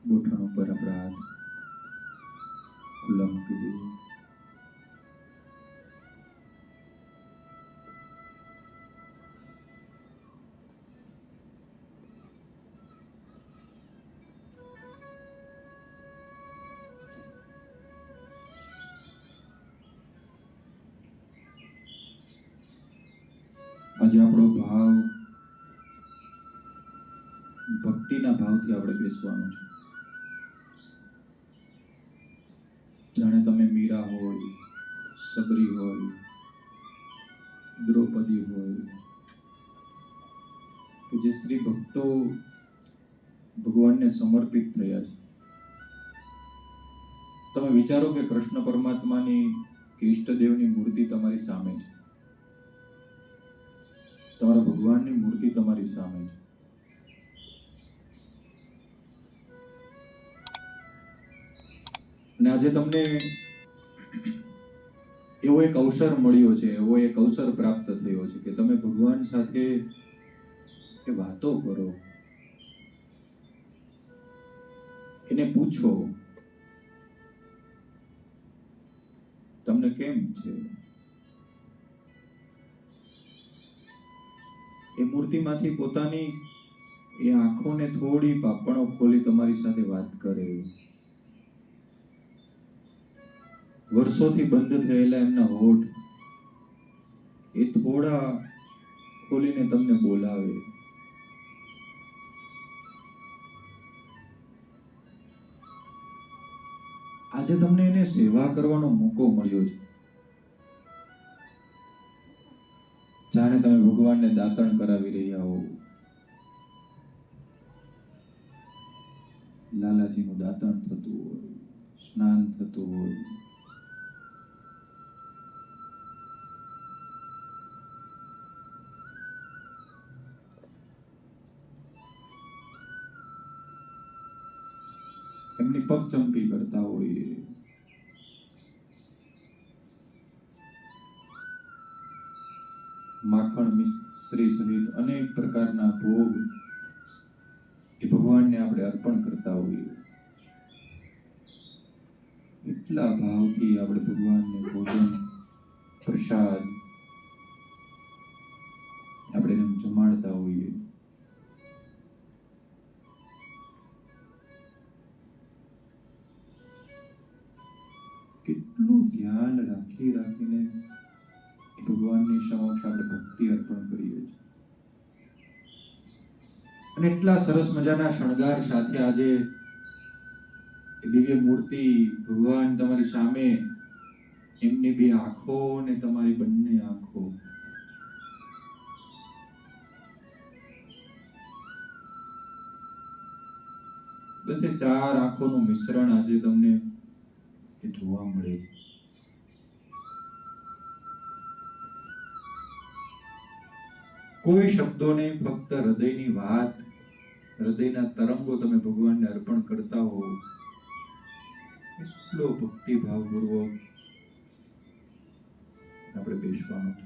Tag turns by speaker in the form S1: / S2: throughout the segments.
S1: ગોઠણ ઉપર આપણા હાથ ખુલ્લા મૂકી દઈએ. આજે આપણો ભાવ ભક્તિના ભાવથી આપણે બેસવાનું છે. જાણે તમે મીરા હોય, સબરી હોય, દ્રૌપદી હોય, કે જે સ્ત્રી ભક્તો ભગવાનને સમર્પિત થયા છે. તમે વિચારો કે કૃષ્ણ પરમાત્માની કે ઈષ્ટદેવની મૂર્તિ તમારી સામે છે, તમારા ભગવાનની મૂર્તિ તમારી સામે છે. અને આજે તમને એવો એક અવસર મળ્યો છે, એવો એક અવસર પ્રાપ્ત થયો છે કે તમે ભગવાન સાથે એ વાતો કરો, એને પૂછો તમને કેમ છે. એ મૂર્તિમાંથી પોતાની એ આંખોને થોડી પાપણો ખોલી તમારી સાથે વાત કરે. વર્ષોથી બંધ થયેલા એમના હોઠ એ થોડા ખોલીને તમને બોલાવે. આજે તમને એને સેવા કરવાનો મોકો મળ્યો છે. જાણે તમે ભગવાનને દાતણ કરાવી રહ્યા હો. લાલાજીનું દાતણ થતું હોય, સ્નાન થતું હોય, એમની પગચંપી કરતા હોઈએ, માખણ મિશ્રી સહિત અનેક પ્રકારના ભોગ એ ભગવાનને આપણે અર્પણ કરતા હોઈએ. એટલા ભાવથી આપણે ભગવાનને ભોજન પ્રસાદ આપણે એમ જમાડતા હોઈએ. કેટલું ધ્યાન રાખીને ભગવાનની સમક્ષ આપણે ભક્તિ અર્પણ કરીએ છીએ. અને એટલા સરસ મજાના શણગાર સાથે આજે દિવ્ય મૂર્તિ ભગવાન તમારી સામે, એમની બે આંખો ને તમારી બંને આંખો, બસ એ ચાર આંખોનું મિશ્રણ આજે તમને એ જોવા મળે છે. કોઈ શબ્દો નહીં, ફક્ત હૃદયની વાત, હૃદયના તરંગો તમે ભગવાનને અર્પણ કરતા હો. એટલો ભક્તિભાવપૂર્વક આપણે બેસવાનું છે.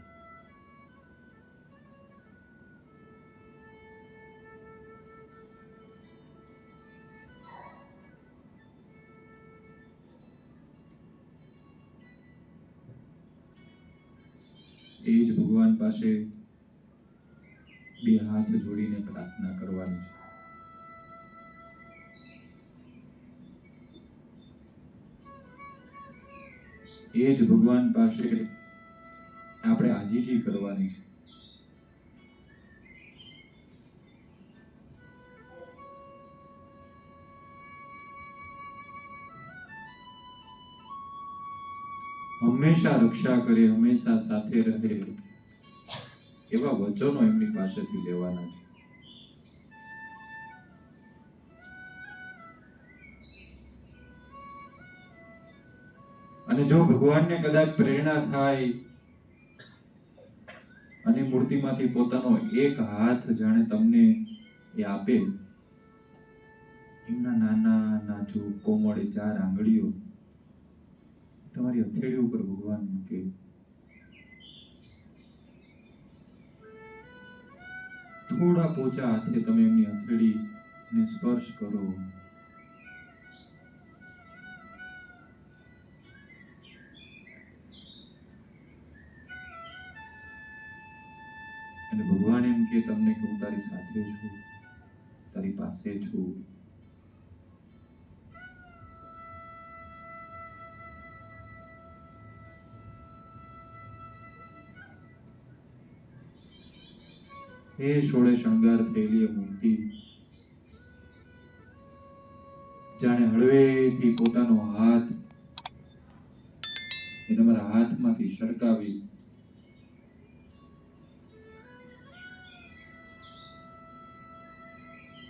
S1: એ જ ભગવાન પાસે બે હાથ જોડીને પ્રાર્થના કરવાની છે. એ જ ભગવાન પાસે આપણે આજીજી કરવાની છે. હંમેશા રક્ષા કરે, હંમેશા સાથે રહે, એવા વચનો એમની પાસેથી લેવાના છે. અને જો ભગવાનને કદાચ પ્રેરણા થાય અને મૂર્તિમાંથી પોતાનો એક હાથ જાણે તમને એ આપે, એમના નાના નાજુક કોમળ ચાર આંગળીઓ તમારી હથેળી ઉપર ભગવાન મૂકે. થોડા પોચા હાથે તમે એમની હથેળીને સ્પર્શ કરો. અને ભગવાન એમ કે તમને કે હું તારી સાથે છું, તારી પાસે છું. એ સોળે શણગાર થયેલી મૂર્તિ જાણે હળવેથી પોતાનો હાથ એ તમારા હાથમાંથી સરકાવી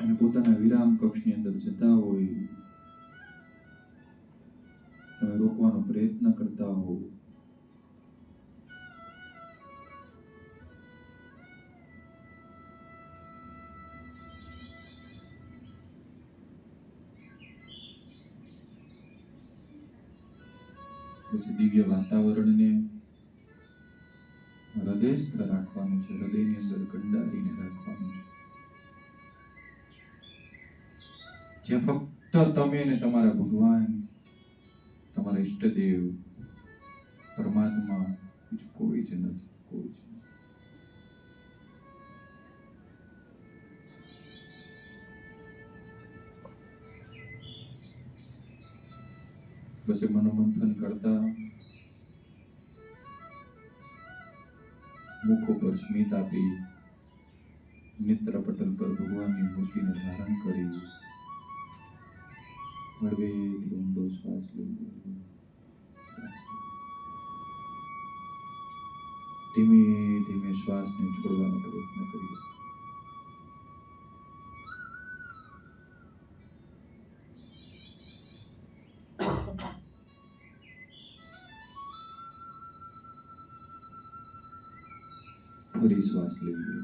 S1: અને પોતાના વિરામ કક્ષની અંદર જતા હોય, તમે રોકવાનો પ્રયત્ન કરતા હો, પછી દિવ્ય વાતાવરણને હૃદયસ્થ રાખવાનું છે, હૃદયની અંદર કંડારીને રાખવાનું છે, જ્યાં ફક્ત તમે ને તમારા ભગવાન, તમારા ઈષ્ટદેવ, પરમાત્મા, બીજું કોઈ જ નથી, કોઈ જ નથી. બસ એ મનોમંથન કરતા મુખ ઉપર સ્મિત આપી નેત્ર પટલ પર ભગવાનની મૂર્તિને ધારણ કરી હળવેથી ઊંડો શ્વાસ લેવો, ધીમે ધીમે શ્વાસને છોડવાનો પ્રયત્ન કરીએ. ફરી શ્વાસ લઈએ.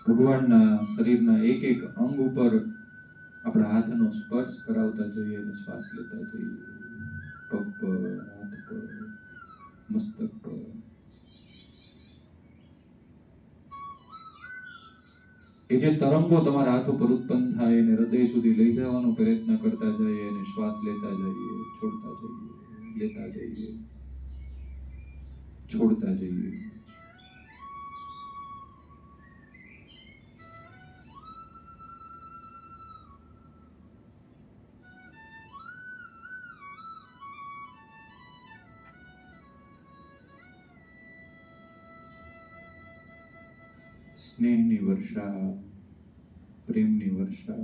S1: ભગવાનના શરીરના એક એક અંગ ઉપર આપણા હાથનો સ્પર્શ કરાવતા જઈએ અને શ્વાસ લેતા જઈએ. પગ પર, હાથ પર, મસ્તક પર. એ જે તરંગો તમારા હાથ ઉપર ઉત્પન્ન થાય અને હૃદય સુધી લઈ જવાનો પ્રયત્ન કરતા જઈએ અને શ્વાસ લેતા જઈએ, છોડતા જઈએ, લેતા જઈએ, છોડતા જઈએ. સ્નેહની વર્ષા, પ્રેમની વર્ષા.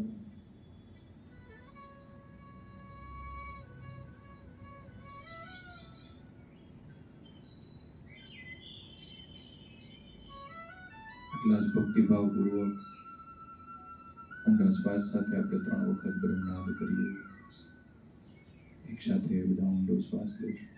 S1: આટલા જ ભક્તિભાવપૂર્વક ઊંડા શ્વાસ સાથે આપણે 3 વખત બ્રહ્મનાદ કરીએ. એક સાથે બધા ઊંડો શ્વાસ લઈશું.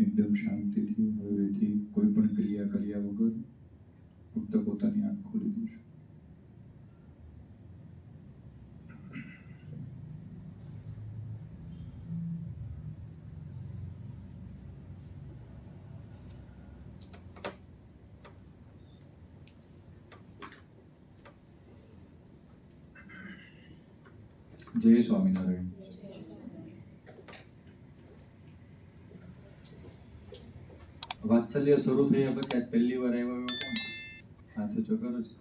S1: એકદમ શાંતિથી હળવેથી કોઈ પણ ક્રિયા કર્યા વગર ફક્ત પોતાની આંખ ખોલી દેશો. જય સ્વામિનારાયણ. વાત્સલ્ય શરૂ થયા પછી આજ પહેલી વાર આવ્યો કોણ? હાથ ઊંચો કરો છો.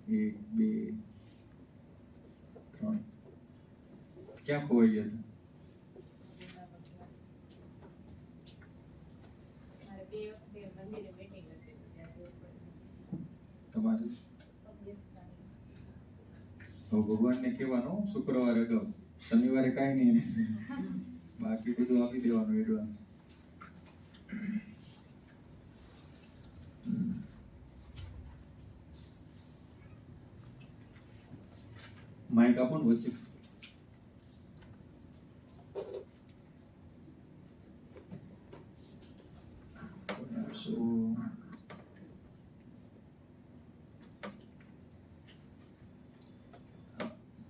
S1: 1 2 3. ક્યાં ખોવાઈ ગયા હતા? તમારે ભગવાનને કહેવાનું શુક્રવારે અગાઉ, શનિવારે કાંઈ નહીં, બાકી બધું આપી દેવાનું એડવાન્સ. માઇક આપો ને વચ્ચે.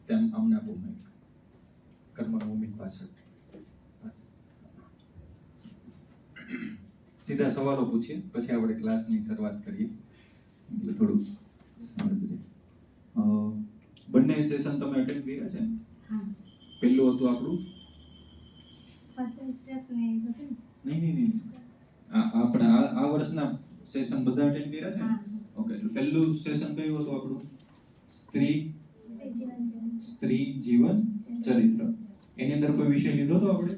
S1: તેમ આમને આપો માઇક. કર્મનો ઉમીદ પાછળ. સીધા સવાલો પૂછીએ, પછી આપણે ક્લાસની શરૂઆત કરીએ, એટલે થોડું સમજ રહે. બંને સેશન તમે અટેન્ડ કર્યા છે?
S2: હા.
S1: પહેલું હતું આપણું નહીં. આપણે આ વર્ષના સેશન બધા અટેન્ડ કર્યા છે? ઓકે. એટલે પહેલું સેશન કયું હતું આપણું? સ્ત્રી જીવન ચરિત્ર. એની અંદર કોઈ વિષય લીધો તો આપણે?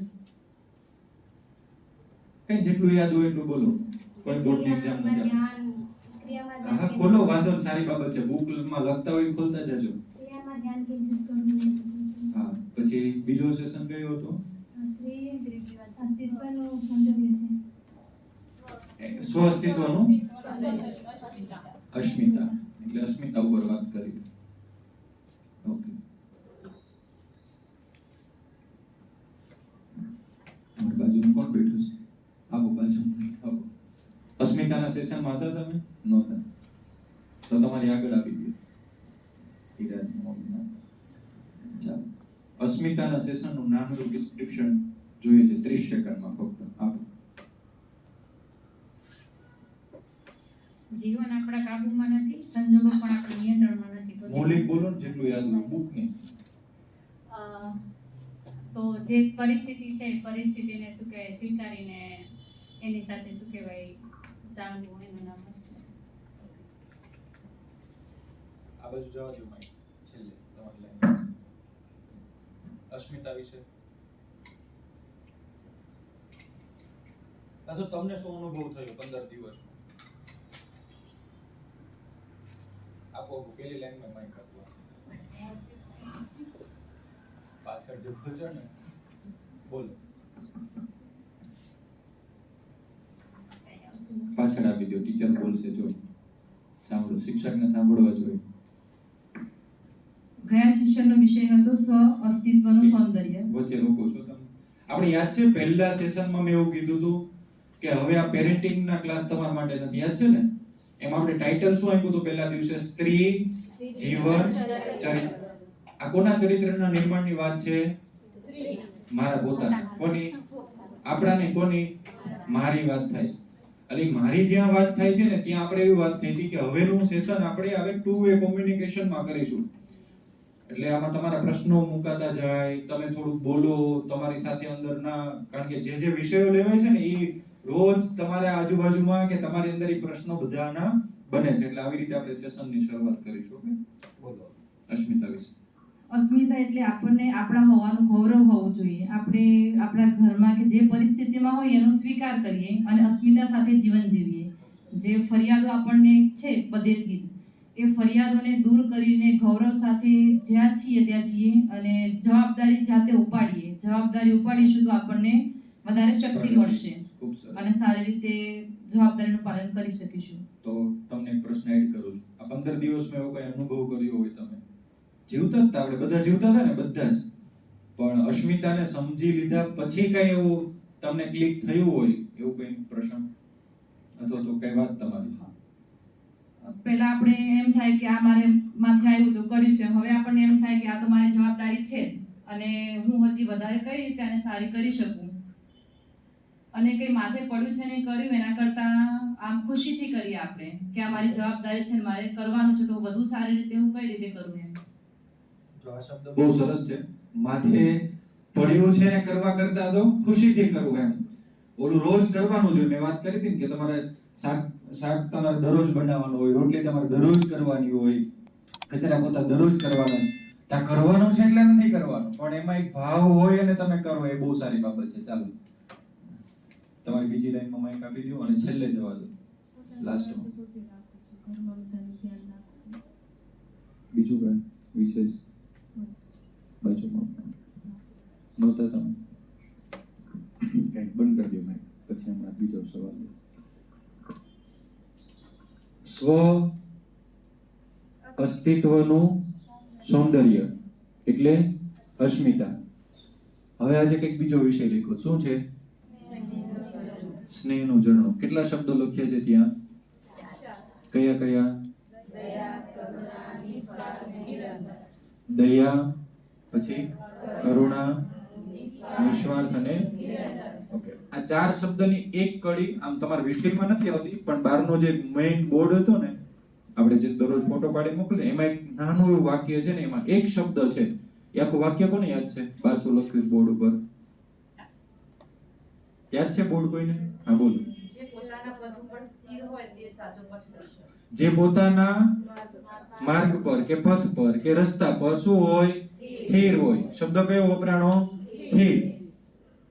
S1: કઈ જેટલું યાદ હોય એટલું બોલો. કોઈ બોર્ડની એક્ઝામ નથી. હા, ખોલો, વાંધો નહીં, સારી બાબત છે. બુકમાં લખતા હોય ખોલતા જજો. હા. પછી બીજો સેશન કયો હતો? સ્વઅસ્તિત્વનું અસ્મિતા, એટલે અસ્મિતા ઉપર વાત કરી. ઓકે. તમારી બાજુમાં કોણ બેઠું છે? આવો બાજુમાં આવો. અસ્મિતાના સેશનમાં હતા તમે? નહોતા. તો તમારી આગળ આપી દો. ચાલો. અસ્મિતાના સેશનનું નાનું ડિસ્ક્રિપ્શન જોઈએ છે 30 સેકન્ડમાં ફક્ત. આપો.
S2: જીવન આપણા કાબુમાં નથી, સંજોગો પણ આપણા નિયંત્રણમાં નથી.
S1: મૌલિક બોલો ને, જેટલું યાદ હોય. બુક નહીં.
S2: તો જે પરિસ્થિતિ છે, પરિસ્થિતિને શું કહેવાય, સ્વીકારીને એની સાથે શું કહેવાય ચાલવું, એનું નામ હશે.
S1: આ બાજુ જવા દો માઈક. છેલ્લે તમારી લાઈન. અસ્મિતા વિશે આ તો તમને શું અનુભવ થયો 15 દિવસમાં? આપો. પેલી લાઈનમાં માઈક આપો. પાછળ જે ખોજો ને બોલો. પાછળ આપી દો, ટીચર બોલશે. જો સાંભળો, શિક્ષકને સાંભળવા જોઈએ.
S3: ગયા સેશનનો વિષય હતો સ્વ અસ્તિત્વનું સૌંદર્ય.
S1: વચ્ચે રોકો છો તમે. આપણે યાદ છે પહેલા સેશનમાં મેં એવું કીધું હતું કે હવે આ પેરેન્ટિંગના ક્લાસ તમારા માટે નથી. યાદ છે ને? એમાં આપણે ટાઇટલ શું આપ્યું હતું પહેલા દિવસે? સ્ત્રી જીવન ચરિત્ર. આ કોના ચરિત્રના નિર્માણની વાત છે? મારા પોતાના. કોની? આપણા ને કોની? મારી વાત થાય છે. એટલે મારી જ્યાં વાત થાય છે ને ત્યાં આપણે એવી વાત થઈ હતી કે હવેનું સેશન આપણે હવે ટુ વે કોમ્યુનિકેશનમાં કરીશું. એટલે આમાં તમારા પ્રશ્નો મુકાતા જાય, તમે થોડું બોલો, તમારી સાથે અંદરના, કારણ કે જે વિષયો લેવાય છે ને એ રોજ તમારા આજુબાજુમાં કે તમારી અંદર એ પ્રશ્નો બધાના બને છે. એટલે આવી રીતે આપણે સેશનની શરૂઆત કરીશું. ઓકે, બોલો અસ્મિતા વિશે.
S3: અસ્મિતા એટલે આપણને આપણા હોવાનું ગૌરવ હોવું જોઈએ. આપણે આપણા ઘરમાં કે જે પરિસ્થિતિમાં હોય એનો સ્વીકાર કરીએ અને અસ્મિતા સાથે જીવન જીવીએ. જે ફરિયાદો આપણને છે બધેથી જ, એ ફરિયાદોને દૂર કરીને ગૌરવ સાથે જ્યાં છીએ ત્યાં જઈએ અને જવાબદારી જાતે ઉપાડીએ. જવાબદારી ઉપાડીશું તો આપણને વધારે શક્તિ મળશે અને સારી રીતે જવાબદારીનું પાલન કરી શકીશું.
S1: તો તમને એક પ્રશ્ન એડ કરું છું. આ 15 દિવસમાં એવો કઈ અનુભવ કર્યો હોય તમે? જીવતા હતા, આપણે બધા જીવતા હતા ને, બધા જ. પણ અસ્મિતાને સમજી લીધા પછી કઈ એવું તમને ક્લિક થયું હોય એવું કઈ પ્રશ્ન અથવા તો કઈ વાત તમારી?
S3: પહેલા આપણે એમ થાય કે આ મારે માથે આવ્યું તો કરીશું. હવે આપણને એમ થાય કે આ તો મારી જવાબદારી છે જ અને હું હજી વધારે કઈ રીતે આને સારી કરી શકું, અને કઈ માથે પડ્યું છે ને કર્યું એના કરતા આમ ખુશીથી કરીએ આપણે કે આ મારી જવાબદારી છે, મારે કરવાનું છે, તો વધુ સારી રીતે હું કઈ રીતે કરું એમ.
S1: જો આ શબ્દ બહુ સરસ છે. માથે પડ્યું છે ને કરવા કરતા તો ખુશીથી કરવું એમ. ઓલું રોજ કરવાનું જોઈએ. મેં વાત કરી હતી કે તમારે શાક શાક તમારે દરરોજ બનાવવાનું હોય, રોટલી તમારે દરરોજ કરવાની હોય, કચરા પોતા દરરોજ કરવાના, ત્યાં કરવાનું છે એટલે નથી કરવાનું, પણ એમાં એક ભાવ હોય અને તમે કરો એ બહુ સારી બાબત છે. ચાલો તમારી બીજી લાઈનમાં માઈક આપી દો અને છેલ્લે જવા દો, લાસ્ટમાં. બીજું કઈ વિશેષ બાજુમાં નહોતા તમે? કંઈક બંધ કરી દો માઈક, પછી હમણાં બીજો સવાલ. સ્વ અસ્તિત્વનું સૌંદર્ય એટલે અસ્મિતા. હવે આજે કંઈક બીજો વિષય લખ્યો, શું છે? સ્નેહનું ઝરણું. કેટલા શબ્દો લખ્યા છે ત્યાં? કયા કયા? દયા, પછી કરુણા, નિસ્વાર્થ અને ઓકે. આ ચાર શબ્દની એક કડી આમ તમારા વિષયમાં નથી આવતી, પણ બહારનો જે મેઇન બોર્ડ હતો ને, આપણે જે દરરોજ ફોટો પાડી મોકલે એમાં એક નાનું એવું વાક્ય છે ને, એમાં એક શબ્દ છે. એ આખું વાક્ય કોને યાદ છે? 1200 લખ્યું છે બોર્ડ ઉપર. યાદ છે બોર્ડ કોઈને? હા બોલો.
S3: જે પોતાના પદ ઉપર સ્થિર હોય તે સાચો પથદર્શક.
S1: જે પોતાના માર્ગ પર કે પથ પર કે રસ્તા પર શું હોય? સ્થિર હોય. શબ્દ કયો વપરાણો? સ્થિર.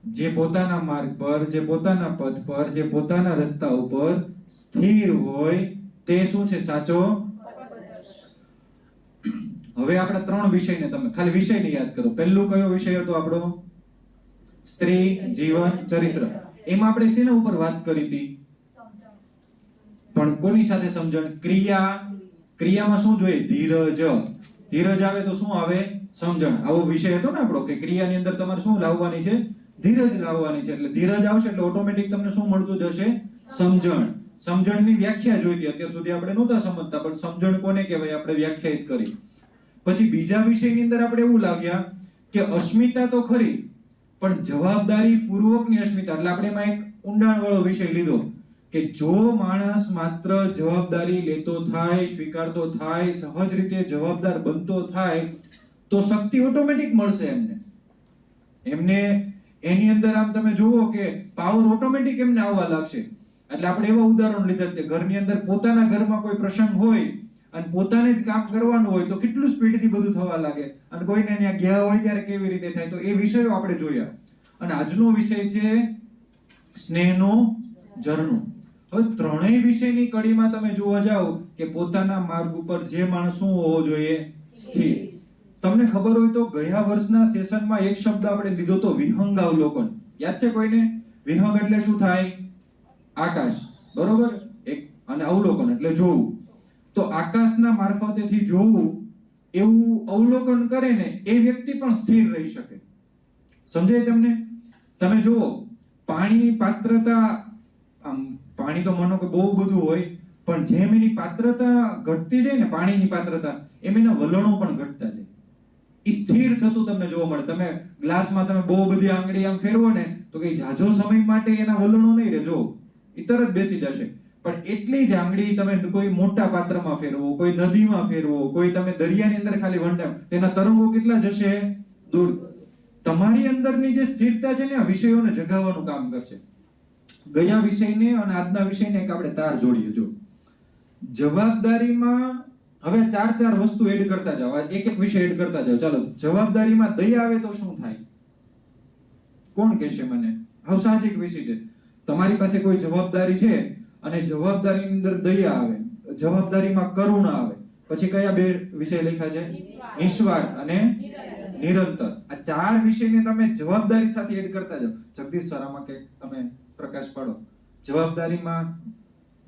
S1: જે પોતાના માર્ગ પર, જે પોતાના પથ પર, જે પોતાના રસ્તા ઉપર સ્થિર હોય તે શું છે? સાચો. હવે આપણા ત્રણ વિષયને તમે ખાલી વિષયને યાદ કરો. પહેલું કયો વિષય હતો આપણો? સ્ત્રી, જીવન, ચરિત્ર. એમાં આપણે શેના ઉપર વાત કરી હતી? પણ કોની સાથે સમજણ? ક્રિયા. ક્રિયામાં શું જોઈએ? ધીરજ. ધીરજ આવે તો શું આવે? સમજણ. આવો વિષય હતો ને આપણો, કે ક્રિયાની અંદર તમારે શું લાવવાની છે? ધીરજ લાવવાની છે. એટલે ધીરજ આવશે એટલે ઓટોમેટિક તમને શું મળતું જશે? સમજણ. સમજણની વ્યાખ્યા જોઈતી. અત્યાર સુધી આપણે નહોતા સમજતા, પણ સમજણ કોને કહેવાય આપણે વ્યાખ્યાયિત કરી. પછી બીજા વિષયની અંદર આપણે એવું લાગ્યા કે અસ્મિતા તો ખરી, પણ જવાબદારી પૂર્વકની અસ્મિતા. એટલે આપણે એમાં એક ઊંડાણવાળો વિષય લીધો કે જો માણસ માત્ર જવાબદારી લેતો થાય, સ્વીકારતો થાય, સહજ રીતે જવાબદાર બનતો થાય તો શક્તિ ઓટોમેટિક મળશે એમને એની અંદર આમ તમે જુઓ કે પાવર ઓટોમેટિક એમને આવવા લાગશે. એટલે આપણે એવા ઉદાહરણ લીધા કે ઘરની અંદર પોતાના ઘરમાં કોઈ પ્રસંગ હોય અને પોતાને જ કામ કરવાનું હોય તો કેટલું સ્પીડથી બધું થવા લાગે, અને કોઈને ત્યાં ગયા હોય ત્યારે કેવી રીતે થાય. તો એ વિષયો આપણે જોયા. અને આજનો વિષય છે સ્નેહનું ઝરણું. હવે ત્રણેય વિષયની કડીમાં તમે જોવા જાઓ કે પોતાના માર્ગ ઉપર જે માણસ શું હોવો જોઈએ? સ્થિર. તમને ખબર હોય તો ગયા વર્ષના સેશનમાં એક શબ્દ આપણે લીધો તો વિહંગાવલોકન. યાદ છે કોઈને? વિહંગ એટલે શું થાય? આકાશ, બરોબર? એક અને અવલોકન એટલે જોવું. તો આકાશના મારફતેથી જોવું એવું અવલોકન કરે ને એ વ્યક્તિ પણ સ્થિર રહી શકે. સમજાય તમને? તમે જુઓ પાણીની પાત્રતા, આમ પાણી તો માનો કે બહુ બધું હોય, પણ જેમ એની પાત્રતા ઘટતી જાય ને, પાણીની પાત્રતા, એમ એના વલણો પણ ઘટતા જાય. એ સ્થિર થતું તમને જોવા મળે. તમે ગ્લાસમાં તમે બહુ બધી આંગળી આમ ફેરવો ને તો કઈ ઝાઝો સમય માટે એના વલણો નહીં રહે. જો એ તરત બેસી જશે. પણ એટલી જ આંગળી તમે કોઈ મોટા પાત્રમાં ફેરવો, કોઈ નદીમાં ફેરવો, કોઈ તમે દરિયાની અંદર ખાલી વંડાવ, તેના તરંગો કેટલા જશે? દૂર. તમારી અંદરની જે સ્થિરતા છે ને આ વિષયોને જગાવવાનું કામ કરશે. ગયા વિષયને અને આજના વિષયને એક આપણે તાર જોડીએ. જો જવાબદારીમાં હવે ચાર વસ્તુ એડ કરતા જાઓ, એક એક વિષય એડ કરતા જાઓ. ચાલો, જવાબદારીમાં દયા આવે તો શું થાય? કોણ કહેશે મને? હવે સાહજિક વિષય છે. તમારી પાસે કોઈ જવાબદારી છે અને જવાબદારીની અંદર દયા આવે, જવાબદારીમાં કરુણા આવે, પછી કયા બે વિષય લખ્યા છે? નિસ્વાર્થ અને નિરંતર. આ ચાર વિષયને તમે જવાબદારી સાથે એડ કરતા જાઓ. જગદીશ સર આમાં કે તમે પ્રકાશ પાડો. જવાબદારીમાં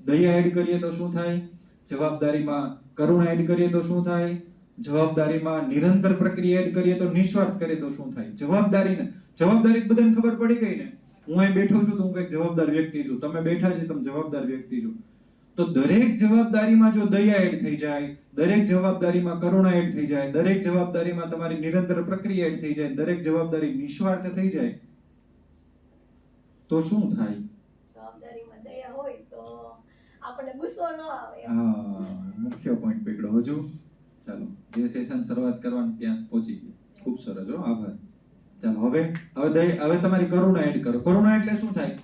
S1: દયા એડ કરીએ તો શું થાય? જવાબદારીમાં કરુણા એડ કરીએ તો શું થાય? જવાબદારીમાં નિરંતર પ્રક્રિયા એડ કરીએ તો નિસ્વાર્થ કરીએ તો શું થાય? જવાબદારી બધાને ખબર પડી ગઈ ને. હું અહીં બેઠો છું તો હું એક જવાબદાર વ્યક્તિ છું, તમે બેઠા છે તમે જવાબદાર વ્યક્તિ છો. તો દરેક જવાબદારીમાં જો દયા એડ થઈ જાય, દરેક જવાબદારીમાં કરુણા એડ થઈ જાય, દરેક જવાબદારીમાં તમારી નિરંતર પ્રક્રિયા એડ થઈ જાય, દરેક જવાબદારી નિસ્વાર્થ થઈ જાય તો શું થાય?
S4: જવાબદારીમાં દયા હોય તો આપણને ગુસ્સો ન આવે.
S1: હા, મુખ્ય પોઈન્ટ પકડો. હજુ ચાલો, જે સેશન શરૂઆત કરવાની ત્યાં પહોંચી ગયા. ખૂબ સરસ, હો, આભાર. ચાલો હવે તમારી કરુણા એડ કરો. કરુણા એટલે શું થાય?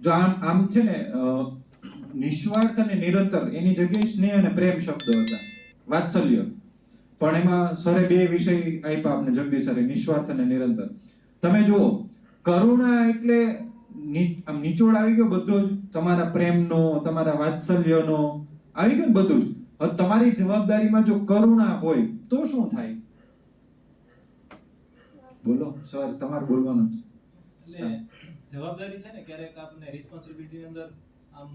S1: જો આમ છે ને નિસ્વાર્થ અને નિરંતર એની જગ્યાએ સ્નેહ અને પ્રેમ શબ્દો હતા, વાત્સલ્ય. પણ એમાં સરે બે વિષય આપ્યા આપણે, જગદીશ સરે, નિસ્વાર્થ અને નિરંતર. તમે જુઓ, કરુણા એટલે આમ નિચોડ આવી ગયો બધો જ, તમારા પ્રેમનો, તમારા વાત્સલ્યનો આવી ગયો ને બધું જ. હવે તમારી જવાબદારીમાં જો કરુણા હોય તો શું થાય? બોલો સર, તમારે બોલવાનું છે.
S5: એટલે જવાબદારી છે ને, ક્યારેક આપણે રિસ્પોન્સિબિલિટી ની અંદર આમ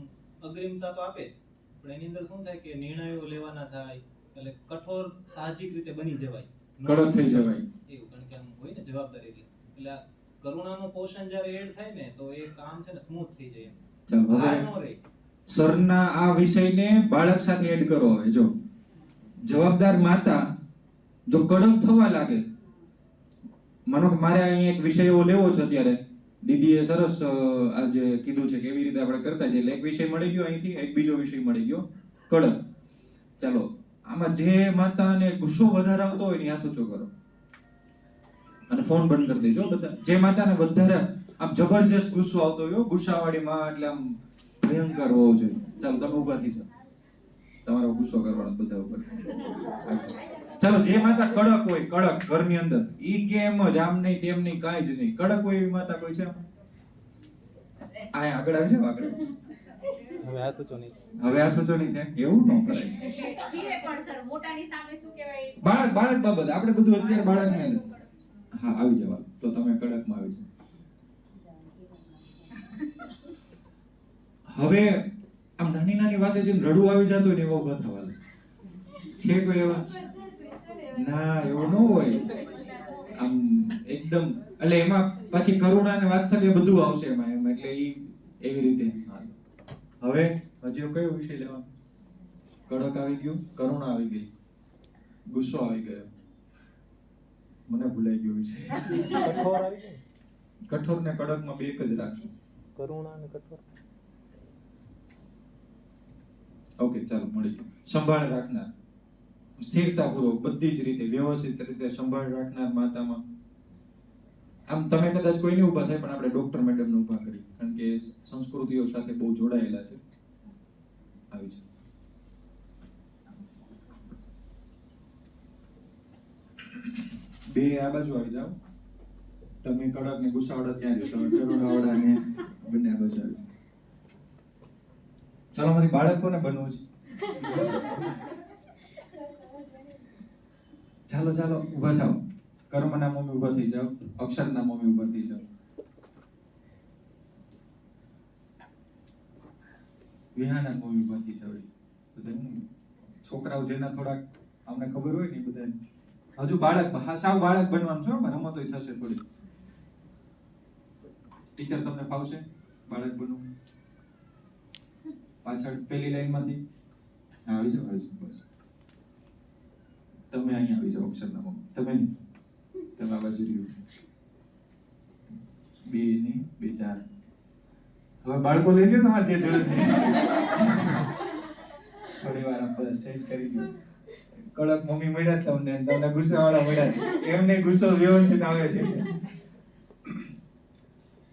S5: અગ્રિમતા તો આપે જ, પણ એની અંદર શું થાય કે નિર્ણયો લેવાના થાય, એટલે કઠોર સાહજિક રીતે બની જવાય,
S1: કડક થઈ જવાય.
S5: એવું, કારણ કે આમ હોય ને જવાબદારી એટલે આ કરુણાનું પોષણ જ્યારે એડ થાય ને તો એ કામ છે ને સ્મૂથ થઈ જાય.
S1: ચાલો
S5: ભાર
S1: હવે
S5: ન રહે.
S1: સરના આ વિષયને બાળક સાથે એડ કરો. હવે જો જવાબદાર માતા જો કડક થવા લાગે, માનો કે મારે અહીંયા એક વિષય એવો લેવો છે અત્યારે, દીદીએ સરસ આજે કીધું છે કે એવી રીતે આપણે કરતા જઈએ, એટલે એક વિષય મળી ગયો અહીંથી, એક બીજો વિષય મળી ગયો કડક. ચાલો, આમાં જે માતાને ગુસ્સો વધારે આવતો હોય ને હાથ ઊંચો કરો અને ફોન બંધ કરી દેજો બધા. જે માતાને વધારે આમ જબરજસ્ત ગુસ્સો આવતો હોય, ગુસ્સાવાળી માં એટલે આમ ભયંકર હોવો જોઈએ. ચાલો તમે ઊભા થઈ જાઓ, તમારો ગુસ્સો કરવાનો બધા ઉપર. ચાલો, જે માતા કડક હોય, કડક ઘરની અંદર, ઈ કે એમ જ આમ નહીં તેમ નહીં કાંઈ જ નહીં, કડક હોય એવી માતા કોઈ છે? આ આગળ આવી જાવ, આગળ.
S5: હવે હાથ ઊંચો નહીં.
S1: હવે હાથ ઊંચો નહીં થાય, એવું ન કરાય.
S2: એટલે છીએ પણ સર મોટાની સામે શું કહેવાય,
S1: બાળક બાબત આપણે બધું અત્યારે બાળકને. હા, આવી જાવ તો તમે કડકમાં આવી જાવ. હવે આમ નાની નાની વાતે જેમ રડવું આવી જતું હોય ને એવો ઉભા થવા લાગે છે. કોઈ એવા? ના, એવું ન હોય. આમ એકદમ, એટલે એમાં પછી કરુણા અને વાત્સલ્ય બધું આવશે એમાં, એટલે ઈ એવી રીતે. હવે હજી કયો વિષય લેવાનો? કડક આવી ગયું, કરુણા આવી ગઈ, ગુસ્સો આવી ગયો, મને ભૂલાઈ ગયો વિષય.
S5: કઠોર આવી ગયું.
S1: કઠોર ને કડકમાં બે એક જ રાખજો.
S5: કરુણા અને કઠોર.
S1: ઓકે, ચાલો, મળી ગયું. સંભાળ રાખનાર, સ્થિરતાપૂર્વક બધી જ રીતે વ્યવસ્થિત રીતે સંભાળ રાખનાર માતામાં. આમ તમે કદાચ કોઈને ઊભા થાય, પણ આપણે ડોક્ટર મેડમને ઊભા કરી, કારણ કે સંસ્કૃતિઓ સાથે બહુ જોડાયેલા છે. આવી છે. બે આ બાજુ આવી જાઓ. તમે કડક ને ગુસ્સાવાળા ત્યાં રહ્યો, તમે કરુણાવાળા ને બંને આ બાજુ આવી જાઓ. ચાલો, મારી બાળક કોને બનવું છે? ચાલો ચાલો, ઊભા થાઓ. કર્મના મમ્મી ઊભા થઈ જાઓ, અક્ષરના મમ્મી ઊભા થઈ જાઓ, વિહાના મમ્મી ઊભા થઈ જાઓ. બધા છોકરાઓ જેના થોડાક અમને ખબર હોય ને બધા હજુ બાળક, સાવ બાળક બનવાનું છો, રમતોય થશે થોડી. ટીચર તમને ફાવશે બાળક બનવું? પાછળ પેલી લાઈનમાંથી આવી જાઓ, આવી જાઓ, બસ. તમે અહીંયા આવી જાઓ, અક્ષરના મમ્મી. તમે નહીં, તમે આ બાજુ રહ્યો. બે નહીં, બે ચાર. હવે બાળકો લઈ લ્યો તમારે જે જોઈએ. થોડી વાર બસ સેટ કરી દો. કડક મમ્મી મળ્યા તમને, તમને ગુસ્સાવાળા મળ્યા, એમને ગુસ્સો વ્યવસ્થિત આવે છે.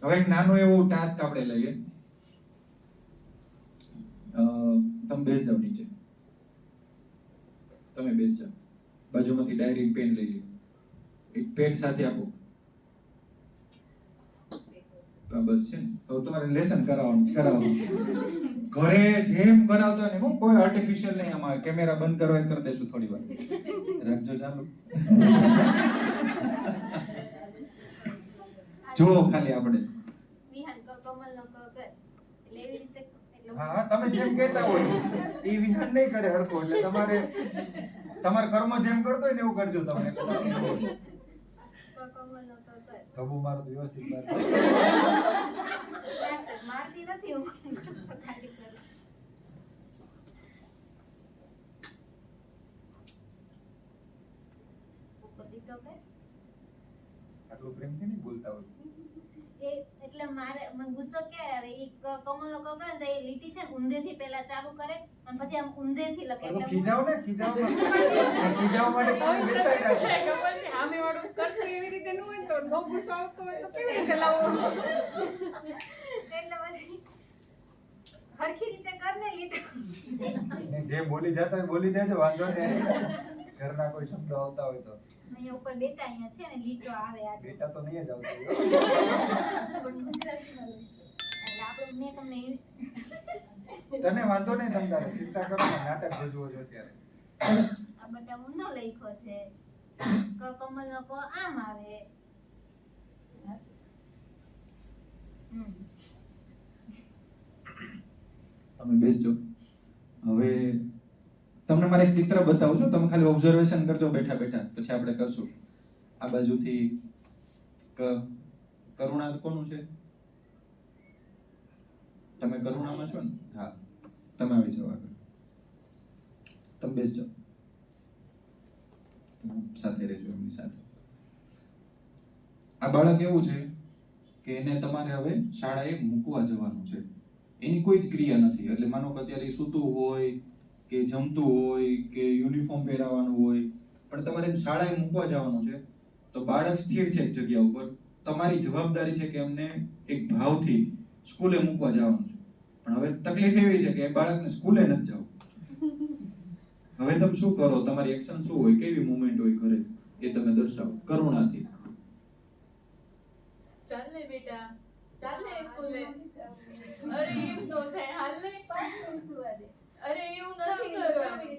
S1: હવે એક નાનો એવો ટાસ્ક આપણે લઈએ. તમે બેસ જાઓ નીચે, તમે બેસ જાઓ. બાજુમાંથી ડાયરી પેન લઈ લો, એક પેન સાથે આપો. બસ છે ને, હવે તમારે લેસન કરાવવાનું. ઘરે જેમ કરાવતા ને, કોઈ આર્ટિફિશિયલ નહીં. આમાં કેમેરા બંધ કરવા કરી દેશું થોડી વાર, રાખજો ચાલુ. જો ખાલી આપણે હા, તમે જેમ કહેતા હોય એ વિહાન નહીં કરે હરખો, એટલે તમારે તમારા કર્મ જેમ કરતો હોય ને એવું કરજો તમે. તબુ મારો તો વ્યવસ્થિત
S4: મારતી નથી હું.
S1: આટલું પ્રેમથી નહીં બોલતા હોય.
S4: એટલે મારે મને ગુસ્સો ક્યારે આવે, ઈ કમલ લોકો કરે ને તો એ લીટી છે ને ઊંધેથી પહેલા ચાલુ કરે અને પછી આમ ઊંધેથી લખે. એટલે
S1: ખીજાવ ને, ખીજાવ માટે તમે ડિસાઈડ આપો.
S6: ખબર છે આમે વાળું કરતું એવી રીતે ન હોય તો બહુ ગુસ્સો આવતો હોય તો કેવી રીતે લાવવો?
S4: એટલે પછી હરખી રીતે કરને લીટો.
S7: જે બોલી જતા હોય બોલી જાય છે, વાંધો નહીં. ઘરના કોઈ શબ્દો આવતા હોય તો
S4: અહીંયા ઉપર બેટા અહીંયા છે ને લીટો આવે આ
S7: બેટા તો નહીં જ આવતો.
S4: પણ ગુજરાતીમાં એટલે આપણે મેં તમને
S7: તને વાંધો નહીં, તમ તારે ચિંતા કરો ને, નાટક ભજવો છો અત્યારે.
S4: આ બધા ઊંધો લખ્યો છે. કમલનો ક આમ આવે.
S1: તમે બેસજો. હવે તમને મારે એક ચિત્ર બતાવું છું, તમે ખાલી ઓબ્ઝર્વેશન કરજો બેઠા બેઠા, પછી આપણે કરશું. આ બાજુથી કરુણા કોનું છે? તમે કરુણામાં છો ને? હા, તમે આવી જાઓ આગળ. તમે બેસજો, તમે સાથે રહેજો એમની સાથે. આ બાળક એવું છે કે એને તમારે હવે શાળાએ મૂકવા જવાનું છે. એની કોઈ જ ક્રિયા નથી. એટલે માનો કે અત્યારે સૂતું હોય કે જમતું હોય કે યુનિફોર્મ પહેરાવાનું હોય, પણ તમારે એને શાળાએ મૂકવા જવાનું છે. તો બાળક સ્થિર છે એક જગ્યા ઉપર. તમારી જવાબદારી છે કે એમને એક ભાવથી સ્કૂલે મૂકવા જવાનું છે. પણ હવે તકલીફ એવી છે કે એ બાળકને સ્કૂલે નથી જવું. હવે તમે શું કરો? તમારી એક્શન શું હોય? કેવી મુવમેન્ટ હોય ઘરે એ તમે દર્શાવો કરુણાથી.
S8: ચાલ ને બેટા, ચાલ ને સ્કૂલે. અરે એમ નો થાય, હાલ ને. અરે એવું નથી કરવાનું.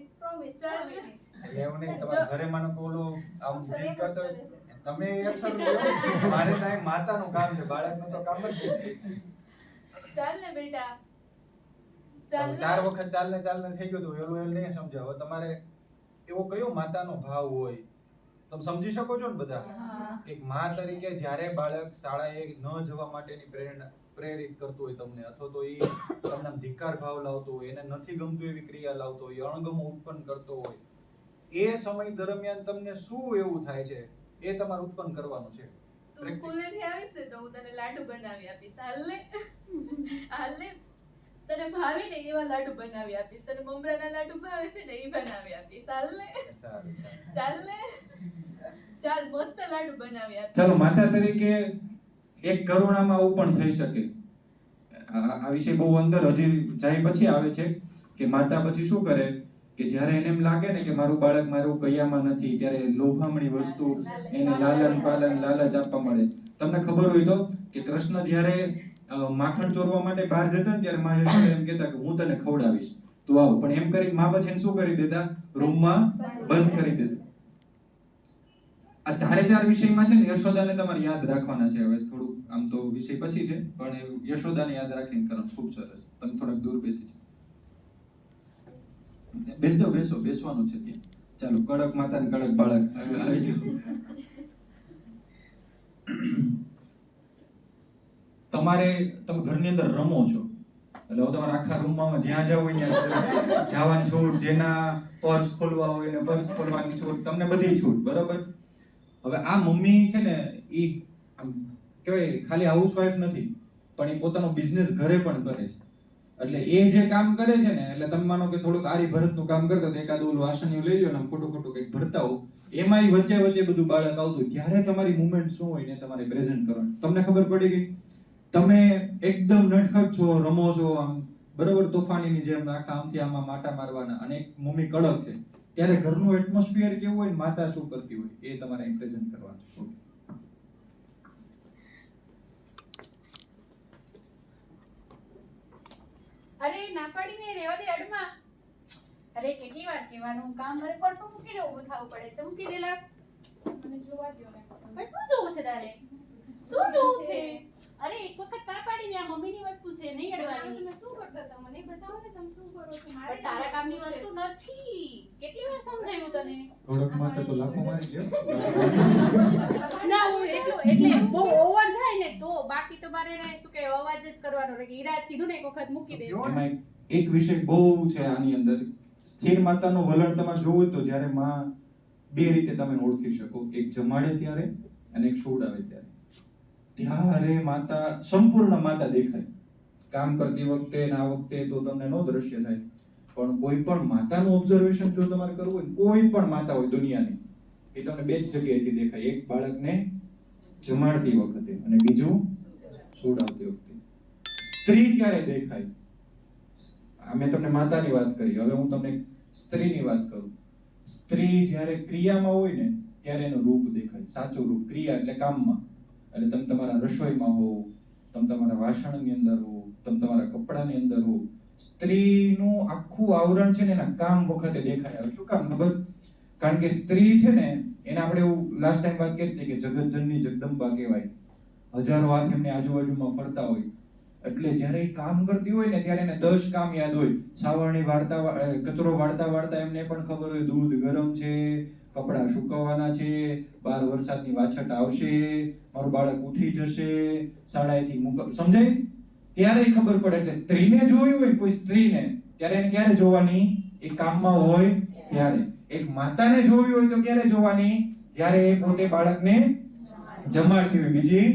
S8: ચાલ ને.
S7: એટલે એવું નહીં, તમારા ઘરે માનો કે ઓલો આમ જીદ કરતો હોય, તમે એક્શન લો. મારે તો અહીં માતાનું કામ છે, બાળકનું તો કામ જ નથી.
S8: ચાલ ને બેટા, ચાલ ને.
S7: 4 વખત ચાલ ને થઈ ગયું તો એલું એલ નહીં સમજાવો. તમારે એવો કયો માતાનો ભાવ હોય તમે સમજી શકો છો ને બધા? એક માં તરીકે જ્યારે બાળક શાળાએ ન જવા માટેની પ્રેરિત કરતું હોય તમને, અથવા તો એ તમને ધિક્કાર ભાવ લાવતો હોય, એને નથી ગમતું એવી ક્રિયા લાવતો હોય, અણગમો ઉત્પન્ન કરતો હોય, એ સમય દરમિયાન તમને શું એવું થાય છે એ તમારે ઉત્પન્ન કરવાનું છે.
S8: તું સ્કૂલેથી આવીશ ને તો હું તને લાડુ બનાવી આપીશ. હાલ ને, હાલ ને. તને ભાવે ને એવા લાડુ બનાવી આપીશ. તને મમરાના લાડુ ભાવે છે ને એ બનાવી આપીશ. હાલ ને. ચાલ ને. ચાલ, મસ્ત લાડુ બનાવી આપીશ.
S1: ચાલો, માતા તરીકે એક કરુણામાં આવું પણ થઈ શકે. આ વિષય બહુ અંદર હજી જાય પછી આવે છે કે માતા પછી શું કરે કે જ્યારે એને એમ લાગે ને કે મારું બાળક મારું કયામાં નથી, ત્યારે લોભામણી વસ્તુ એને લાલન પાલન લાલચ આપવા મળે. તમને ખબર હોય તો કે કૃષ્ણ જ્યારે માખણ ચોરવા માટે બહાર જતા ને ત્યારે માં યશોદા એમ કહેતા કે હું તને ખવડાવીશ, તું આવ. પણ એમ કરી માં પછી એને શું કરી દેતા? રૂમમાં બંધ કરી દેતા. આ 4 વિષયમાં છે ને યશોદાને તમારે યાદ રાખવાના છે. હવે થોડું આમ તો વિષય પછી છે, પણ યશોદાને યાદ રાખીને કરો. ખૂબ સરસ. તમે થોડાક દૂર બેસી જાઓ. બેસવાનું છે ત્યાં. ચાલો, કડક માતા ને કડક બાળક આવી જાઓ. તમે ઘરની અંદર રમો છો, એટલે હવે તમારે આખા રૂમમાં જ્યાં જવું હોય ત્યાં જવાની છૂટ, જેના પર્સ ખોલવા હોય ને પર્સ ખોલવાની છૂટ, તમને બધી છૂટ, બરોબર? હવે આ મમ્મી છે ને ઈ આમ કહેવાય ખાલી હાઉસવાઈફ નથી, પણ એ પોતાનો બિઝનેસ ઘરે પણ કરે છે. એટલે એ જે કામ કરે છે ને, એટલે તમે માનો કે થોડુંક આરી ભરતનું કામ કરતા તો એકાદ ઓલું આસનિયું લઈ લ્યો ને ખોટું કંઈક ભરતા હો, એમાંય વચ્ચે બધું બાળક આવતું હોય, ત્યારે તમારી મુવમેન્ટ શું હોય ને તમારે પ્રેઝન્ટ કરવાનું. તમને ખબર પડી ગઈ, તમે એકદમ નટખટ છો, રમો છો આમ બરોબર તોફાનીની જેમ, આખા આમથી આમાં માટા મારવાના, અને એક મમ્મી કડક છે, ત્યારે ઘરનું એટમોસ્ફિયર કેવું હોય ને માતા શું કરતી હોય એ તમારે પ્રેઝન્ટ કરવાનું છે.
S6: અરે ના પાડીને રેવા દે અડમાં. અરે કેટલી વાર કહેવાનું, કામ મારે પડતું મૂકી દે, ઊભું થવું પડે છે. મૂકી દે લા. મને જોવા દ્યો ને. પણ શું જોવું છે તારે? શું જોવું છે? અરે એક વખત ના પાડીને, આ મમ્મીની વસ્તુ છે, નહીં અડવાની. તમે શું કરતા હતા મને બતાવો ને, તમે શું કરો છો? મારે તારા કામની વસ્તુ નથી. કેટલી વાર સમજાવ્યું તને?
S1: થોડોક માથે તો લાફો મારી ગયો.
S6: ના, હું એટલે બહુ ઓવર જાય ને તો, બાકી તો મારે શું કે અવાજ જ કરવાનો રહે. ઈરાજ કીધું ને એક વખત મૂકી દે.
S1: એમાં એક વિષય બહુ છે આની અંદર. સ્થિર માતાનું વલણ તમારે જોવું હોય તો જ્યારે માં બે રીતે તમે ઓળખી શકો, એક જમાડે ત્યારે અને એક સુવડાવે ત્યારે. ત્યારે માતા સંપૂર્ણ માતા દેખાય. કામ કરતી વખતે ને આ વખતે તો તમને નો દ્રશ્ય થાય, પણ કોઈ પણ માતાનું ઓબ્ઝર્વેશન જો તમારે કરવું હોય, કોઈ પણ માતા હોય દુનિયાની, એ તમને બે જ જગ્યાએથી દેખાય. એક બાળકને જમાડતી વખતે અને બીજું સુવડાવતી વખતે. સ્ત્રી ક્યારે દેખાય? મેં તમને માતાની વાત કરી, હવે હું તમને સ્ત્રીની વાત કરું. સ્ત્રી જ્યારે ક્રિયામાં હોય ને ત્યારે એનું રૂપ દેખાય, સાચું રૂપ. ક્રિયા એટલે કામમાં, એટલે તમે તમારા રસોઈમાં હો, તમે તમારા વાસણની અંદર હો, તમે તમારા કપડાની અંદર હો, સ્ત્રીનું આખું આવરણ છે ને એના કામ વખતે દેખાય. હવે શું કામ ખબર? કારણ કે સ્ત્રી છે ને એને આપણે એવું લાસ્ટ ટાઈમ વાત કરી હતી કે જગતજનની જગદંબા કહેવાય. હજારો હાથ એમની આજુબાજુમાં ફરતા હોય, એટલે જ્યારે એ કામ કરતી હોય ને ત્યારે એને 10 કામ યાદ હોય. સાવરણી વાળતા કચરો વાળતા એમને પણ ખબર હોય દૂધ ગરમ છે, કપડાં સુકવવાના છે, બહાર વરસાદની વાછટ આવશે, મારું બાળક ઉઠી જશે, શાળાએથી સમજાય? ત્યારે ખબર પડે. એટલે સ્ત્રીને જોવી હોય કોઈ સ્ત્રીને ત્યારે એને ક્યારે જોવાની? એ કામમાં હોય ત્યારે. એક માતાને જોવી હોય તો ક્યારે જોવાની? જ્યારે એ પોતે બાળકને જમાડતી હોય, બીજી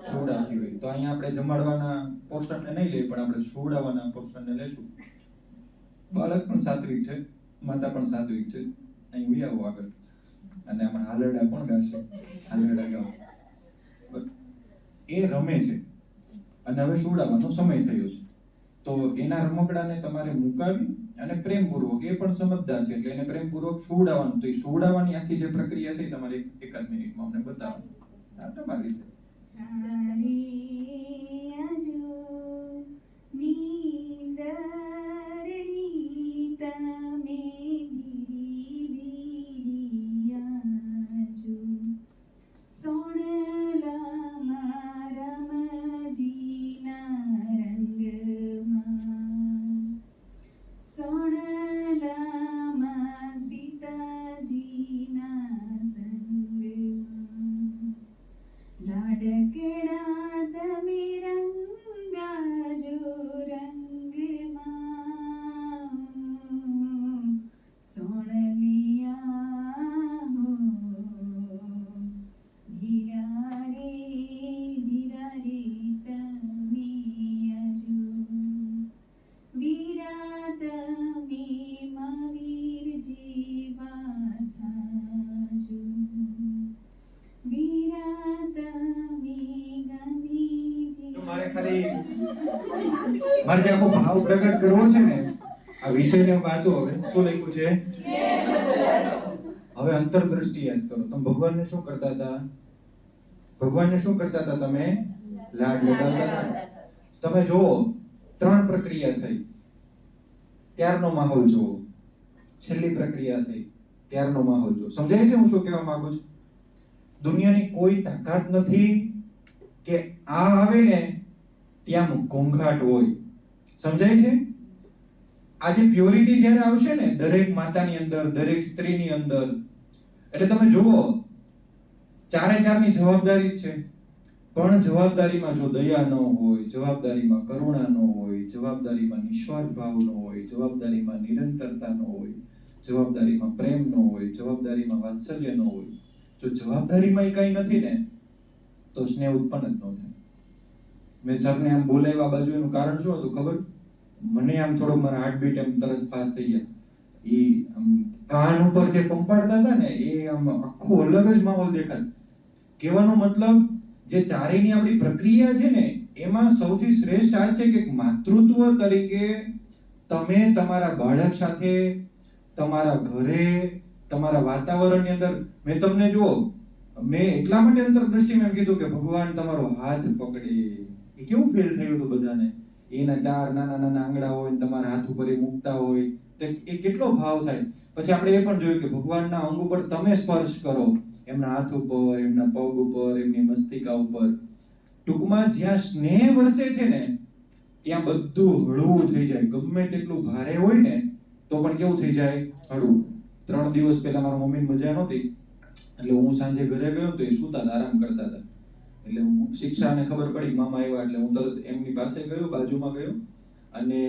S1: સુવડાવતી હોય. તો અહીંયા આપણે જમાડવાના પોર્શનને નહીં લઈએ, પણ આપણે સુવડાવવાના પોર્શનને લેશું. બાળક પણ સાત્વિક છે, માતા પણ સાત્વિક છે. અહીં ઉઈ આવો આગળ. અને આમાં હાલરડા કોણ ગાશે? હાલરડા ગાઓ. એ રમે છે અને હવે સુવડાવવાનો સમય થયો છે, તો એના રમકડાને તમારે મુકાવી અને પ્રેમપૂર્વક, એ પણ સમજદાર છે એટલે એને પ્રેમપૂર્વક સુવડાવવાનું. તો એ સુવડાવવાની આખી જે પ્રક્રિયા છે એ તમારે એકાદ મિનિટમાં અમને બતાવો. આ તમારી રીતે. મારે જે આખો ભાવ પ્રગટ કરવો છે ને, આ વિષયને વાંચો. હવે શું લખ્યું છે? હવે અંતરદ્રષ્ટિ યાદ કરો. તમે ભગવાનને શું કરતા હતા? ભગવાનને શું કરતા હતા? તમે લાડ લગાવતા હતા. તમે જુઓ, 3 પ્રક્રિયા થઈ ત્યારનો માહોલ જુઓ, છેલ્લી પ્રક્રિયા થઈ ત્યારનો માહોલ જુઓ. સમજાય છે હું શું કહેવા માંગુ છું? દુનિયાની કોઈ તાકાત નથી કે આ આવે ને ત્યાં ઘોંઘાટ હોય. સમજાય છે? આજે પ્યોરિટી જ્યારે આવશે ને દરેક માતાની અંદર, દરેક સ્ત્રીની અંદર, એટલે તમે જુઓ ચારે ચારની જવાબદારી જ છે, પણ જવાબદારીમાં જો દયા ન હોય, જવાબદારીમાં કરુણા ન હોય, જવાબદારીમાં નિસ્વાર્થ ભાવ ન હોય, જવાબદારીમાં નિરંતરતા ન હોય, જવાબદારીમાં પ્રેમ ન હોય, જવાબદારીમાં વાત્સલ્ય ન હોય, જો જવાબદારીમાં કંઈ નથી ને તો સ્નેહ ઉત્પન્ન જ ન થાય. મેં સરને આમ બોલાવ્યા બાજુ, એનું કારણ શું હતું ખબર? મને આમ થોડો મારા હાર્ટબીટ એમ તરત ફાસ્ટ થઈ ગયા. એ આમ કાન ઉપર જે પંપાડતા હતા ને એ આમ આખું અલગ જ માહોલ દેખાય. કહેવાનો મતલબ જે ચારેયની આપણી પ્રક્રિયા છે ને એમાં સૌથી શ્રેષ્ઠ આ છે કે માતૃત્વ તરીકે તમે તમારા બાળક સાથે, તમારા ઘરે, તમારા વાતાવરણની અંદર, મેં તમને જુઓ, મેં એટલા માટે અંતરદ્રષ્ટિમાં એમ કીધું કે ભગવાન તમારો હાથ પકડે. એ કેવું ફીલ થયું હતું બધાને? એના 4 નાના નાના આંગળા હોય ને તમારા હાથ ઉપર એ મૂકતા હોય તો એ કેટલો ભાવ થાય. પછી આપણે એ પણ જોયું કે ભગવાનના અંગ ઉપર તમે સ્પર્શ કરો, એમના હાથ ઉપર, એમના પગ ઉપર, એમની મસ્તિકા ઉપર. ટૂંકમાં જ્યાં સ્નેહ વરસે છે ને ત્યાં બધું હળવું થઈ જાય. ગમે તેટલું ભારે હોય ને તો પણ કેવું થઈ જાય? હળવું. 3 દિવસ પહેલા મારા મમ્મીને મજા નહોતી, એટલે હું સાંજે ઘરે ગયો તો એ સૂતા આરામ કરતા હતા. એટલે હું શિક્ષાને ખબર પડી મામા આવ્યા એટલે હું તરત એમની પાસે ગયો, બાજુમાં ગયો અને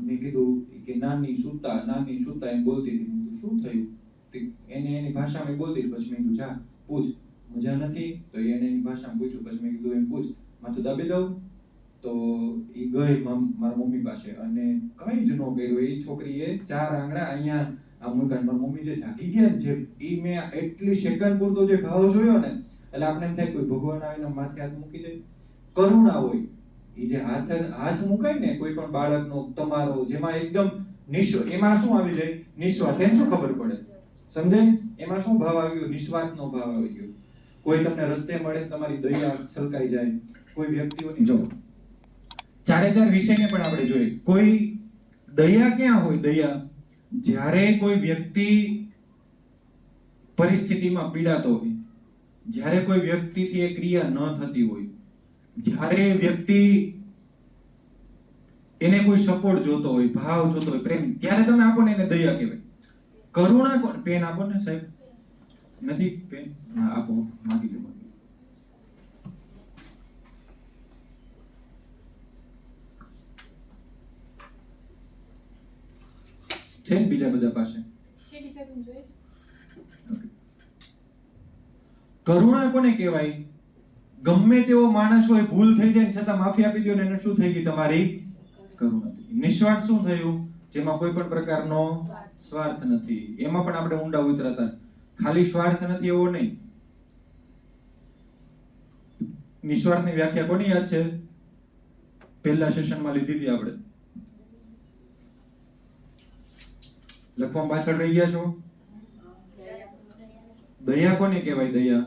S1: મેં કીધું કે નાની સૂતા એમ બોલતી હતી. મેં શું થયું? એને એની ભાષામાં બોલતી. પછી મેં કીધું જા પૂછ, મજા નથી? તો એને એની ભાષામાં પૂછ્યું. પછી મેં કીધું એમ પૂછ, માથું દાબી દઉં? તો એ ગઈ મારા મમ્મી પાસે અને કંઈ જ ન કર્યું. એ છોકરીએ 4 આંગળા અહીંયા આ મૂક્યા. મારા મમ્મી જે જાગી ગયા ને, જે એ મેં એટલી સેકન્ડ પૂરતો જે ભાવ જોયો ને, એટલે આપણે એમ થાય કોઈ ભગવાન આવીને માથે હાથ મૂકી જાય. કરુણા હોય, એ એ જે હાથ મુકાય ને કોઈ પણ બાળકનો તમારો જેમાં એકદમ એમાં શું આવી જાય? નિસ્વાર્થ. એને શું ખબર પડે? સમજાય? એમાં શું ભાવ આવ્યો? નિસ્વાર્થનો ભાવ આવી ગયો. કોઈ તમને રસ્તે મળે તમારી દયા છલકાઈ જાય. કોઈ વ્યક્તિઓની જો ચારે ચાર વિષયને પણ આપણે જોઈએ. કોઈ દયા ક્યાં હોય? દયા જ્યારે કોઈ વ્યક્તિ પરિસ્થિતિમાં પીડાતો હોય, જ્યારે કોઈ વ્યક્તિથી એ ક્રિયા ન થતી હોય, જ્યારે વ્યક્તિ એને કોઈ સપોર્ટ જોતો હોય, ભાવ જોતો હોય, પ્રેમ, ત્યારે તમે આપો ને એને દયા કહેવાય. કરુણા પેન આપો ને સાહેબ. નથી પેન? હા આપો, માંગી લો. છે ને બીજા બધા પાસે? કરુણા કોને કહેવાય? ગમે તેવો માણસ હોય, ભૂલ થઈ જાય છતાં માફી આપી દો ને એને શું થઈ ગઈ? તમારી કરુણા. નિસ્વાર્થ શું થયું? જેમાં કોઈ પણ પ્રકારનો સ્વાર્થ નથી. એમાં પણ આપણે ઊંડા ઉતરતા. ખાલી સ્વાર્થ નથી એવો નહીં. નિસ્વાર્થની વ્યાખ્યા કોની યાદ છે? પહેલા સેશનમાં લીધી હતી આપણે. લખવા પાછળ રહી ગયા છો? દયા કોને કહેવાય? દયા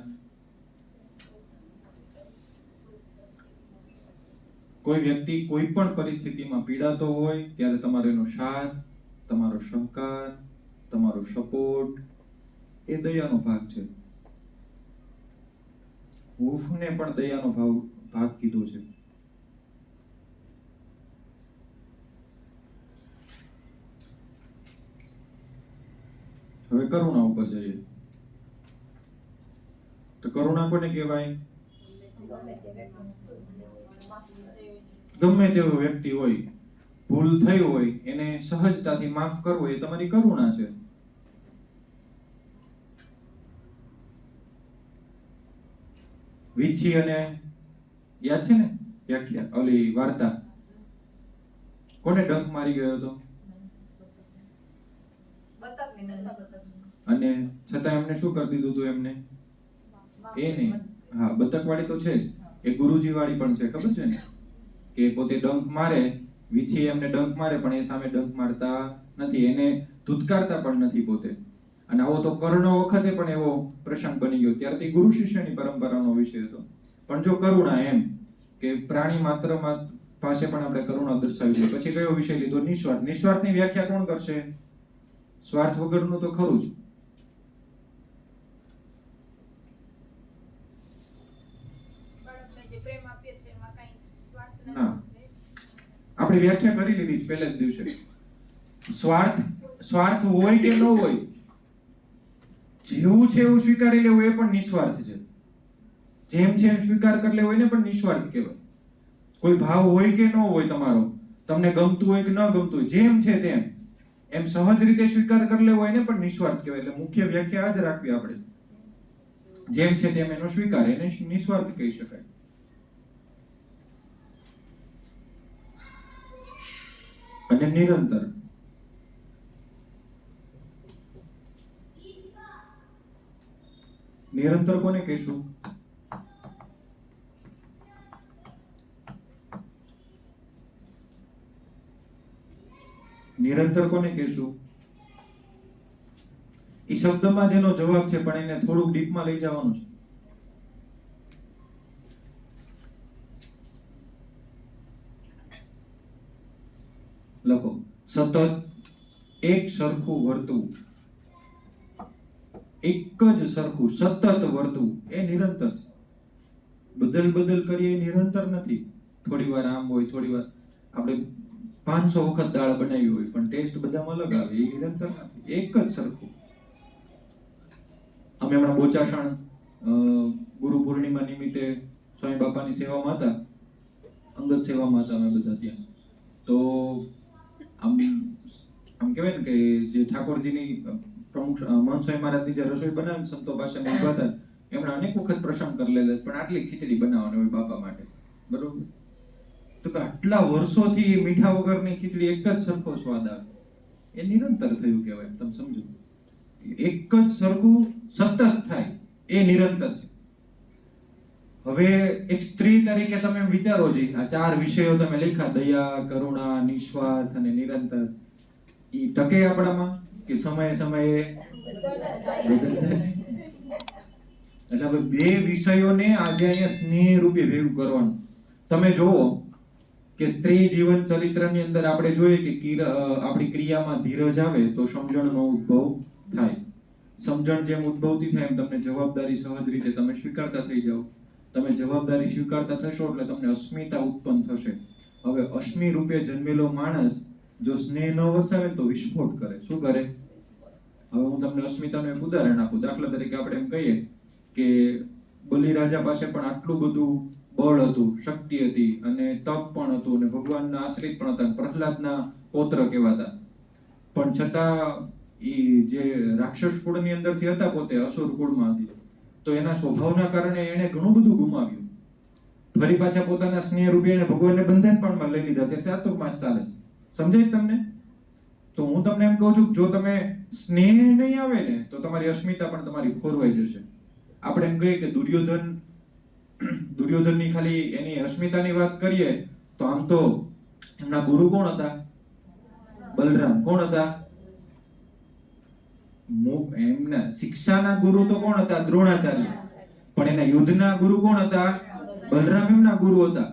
S1: કોઈ વ્યક્તિ કોઈ પણ પરિસ્થિતિમાં પીડાતો હોય ત્યારે તમારો એનો સાથ, તમારો સહકાર, તમારો સપોર્ટ એ દયાનો ભાગ છે. હૂફને પણ દયાનો ભાગ કીધો છે. હવે કરુણા ઉપર જઈએ તો કરુણા કોને કહેવાય? ગમે તેવો વ્યક્તિ હોય, ભૂલ થઈ હોય, એને સહજતાથી માફ કરવો એ તમારી કરુણા છે. વીછી અને યાદ છે ને વ્યાખ્યા ઓલી વાર્તા? કોને ડંખ મારી ગયો હતો અને છતાં એમને શું કરી દીધું હતું? એમને એ નહીં, હા બતક વાળી તો છે જ, એ ગુરુજી વાળી પણ છે. ખબર છે ને કે પોતે ડંખ મારે, વીછી એમને ડંખ મારે પણ એ સામે ડંખ મારતા નથી, એને ધૂતકારતા પણ નથી પોતે. અને આવો તો કર્ણ વખતે પણ એવો પ્રસંગ બની ગયો. ત્યારથી ગુરુ શિષ્યની પરંપરાનો વિષય હતો. પણ જો કરુણા એમ કે પ્રાણી માત્ર પાસે પણ આપણે કરુણા દર્શાવી છે. પછી કયો વિષય લીધો? નિસ્વાર્થ. નિસ્વાર્થની વ્યાખ્યા કોણ કરશે? સ્વાર્થ વગરનું તો ખરું જ. આપણે વ્યાખ્યા કરી લીધી પહેલા જ દિવસે. સ્વાર્થ હોય કે ન હોય, જેવું છે એવું સ્વીકારી લેવું એ પણ નિસ્વાર્થ છે. જેમ છે એમ સ્વીકાર કરી લેવો એને પણ નિસ્વાર્થ કહેવાય. કોઈ ભાવ હોય કે ન હોય તમારો, તમને ગમતું હોય કે ન ગમતું હોય, જેમ છે તેમ એમ સહજ રીતે સ્વીકાર કરી લેવો એને પણ નિસ્વાર્થ કહેવાય. એટલે મુખ્ય વ્યાખ્યા આ જ રાખવી આપણે. જેમ છે તેમ એનો સ્વીકાર, એને નિસ્વાર્થ કહી શકાય. અને નિરંતર. નિરંતર કોને કહીશું? નિરંતર કોને કહીશું? એ શબ્દમાં જેનો જવાબ છે પણ એને થોડુંક ડીપમાં લઈ જવાનું છે. લખો, સતત એક સરખું વર્તવું, એક જ સરખું સતત વર્તવું એ નિરંતર છે. બદલ કરીએ એ નિરંતર નથી. થોડી વાર આમ હોય, થોડી વાર આપણે 500 વખત દાળ બનાવી હોય પણ ટેસ્ટ બધામાં અલગ આવે, એ નિરંતર નથી. એક જ સરખું. અમે હમણાં બોચાસણ ગુરુ પૂર્ણિમા નિમિત્તે સ્વામી બાપાની સેવામાં હતા, અંગત સેવામાં હતા અમે બધા ત્યાં. તો આમ કહેવાય ને કે જે ઠાકોરજીની પ્રમુખ મહંત સ્વામી મહારાજની જે રસોઈ બનાવી સંતો પાસે ઊભા હતા, એમણે અનેક વખત પ્રસંગ કરી લેલા પણ આટલી ખીચડી બનાવવાની હોય બાપા માટે, બરોબર? તો કે આટલા વર્ષોથી મીઠા વગરની ખીચડી એક જ સરખો સ્વાદ આવે, એ નિરંતર થયું કહેવાય. તમે સમજો, એક જ સરખું સતત થાય એ નિરંતર છે. હવે એક સ્ત્રી તરીકે તમે એમ વિચારો જી, આ 4 વિષયો તમે લખ્યા, દયા, કરુણા, નિસ્વાર્થ અને નિરંતર, ઈ ટકે આપણામાં કે સમયે સમયે બદલતા છે? એટલે હવે 2 વિષયોને આજે અહીંયા સ્નેહ રૂપે ભેગું કરવાનું. તમે જોવો કે સ્ત્રી જીવન ચરિત્રની અંદર આપણે જોઈએ કે આપણી ક્રિયામાં ધીરજ આવે તો સમજણનો ઉદ્ભવ થાય. સમજણ જેમ ઉદ્ભવતી થાય એમ તમને જવાબદારી સહજ રીતે તમે સ્વીકારતા થઈ જાઓ. તમે જવાબદારી સ્વીકારતા થશો એટલે તમને અસ્મિતા ઉત્પન્ન થશે. હવે અસ્મિ રૂપે જન્મેલો માણસ જો સ્નેહ ન વરસાવે તો વિસ્ફોટ કરે. શું કરે? હવે હું તમને અસ્મિતાનું એક ઉદાહરણ આપું. દાખલા તરીકે આપણે એમ કહીએ કે બલિરાજા પાસે પણ આટલું બધું બળ હતું, શક્તિ હતી અને તપ પણ હતું અને ભગવાનના આશ્રિત પણ હતા, પ્રહલાદના પૌત્ર કહેવાતા, પણ છતાં ઈ જે રાક્ષસ કુળની અંદરથી હતા, પોતે અસુર કુળમાંથી, તો એના સ્વભાવના કારણે એને ઘણું બધું ગુમાવ્યું. ફરી પાછા પોતાના સ્નેહ રૂપે એને ભગવાનને બંધન પણ લઈ લીધા. ત્યારે ચાતુર્માસ ચાલે છે. સમજાય તમને? તો હું તમને એમ કહું છું જો તમે સ્નેહ નહીં આવે ને તો તમારી અસ્મિતા પણ તમારી ખોરવાઈ જશે. આપણે એમ કહીએ કે દુર્યોધનની ખાલી એની અસ્મિતાની વાત કરીએ તો આમ તો એમના ગુરુ કોણ હતા? બલરામ. કોણ હતા? એમના શિક્ષાના ગુરુ તો કોણ હતા? દ્રોણાચાર્ય. પણ એના યુદ્ધના ગુરુ કોણ હતા? બલરામ એમના ગુરુ હતા.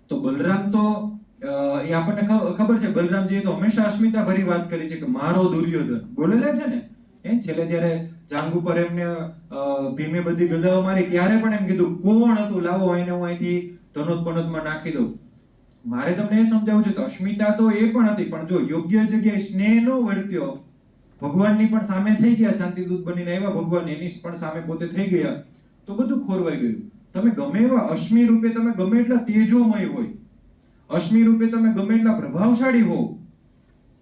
S1: તો બલરામ તો એ આપણને ખબર છે, બલરામજીએ તો હંમેશા અસ્મિતા ભરી વાત કરી છે કે મારો દુર્યોધન બોલેલા છે ને. છેલ્લે જ્યારે જાંગ ઉપર એમને ભીમે બધી ગદાઓ મારી ત્યારે પણ એમ કીધું કોણ હતું, લાવો એને હું અહીંથી ધનોત્પનોતમાં નાખી દઉં. મારે તમને એ સમજાવવું છે તો અસ્મિતા તો એ પણ હતી, પણ જો યોગ્ય જગ્યાએ સ્નેહ ન વર્ત્યો, ભગવાનની પણ સામે થઈ ગયા, શાંતિદૂત બનીને આવ્યા ભગવાન, એની પણ સામે પોતે થઈ ગયા, તો બધું ખોરવાઈ ગયું. તમે ગમે એવા અસ્મિ રૂપે તમે ગમે એટલા તેજોમય હોય, અસ્મિ રૂપે તમે ગમે એટલા પ્રભાવશાળી હો,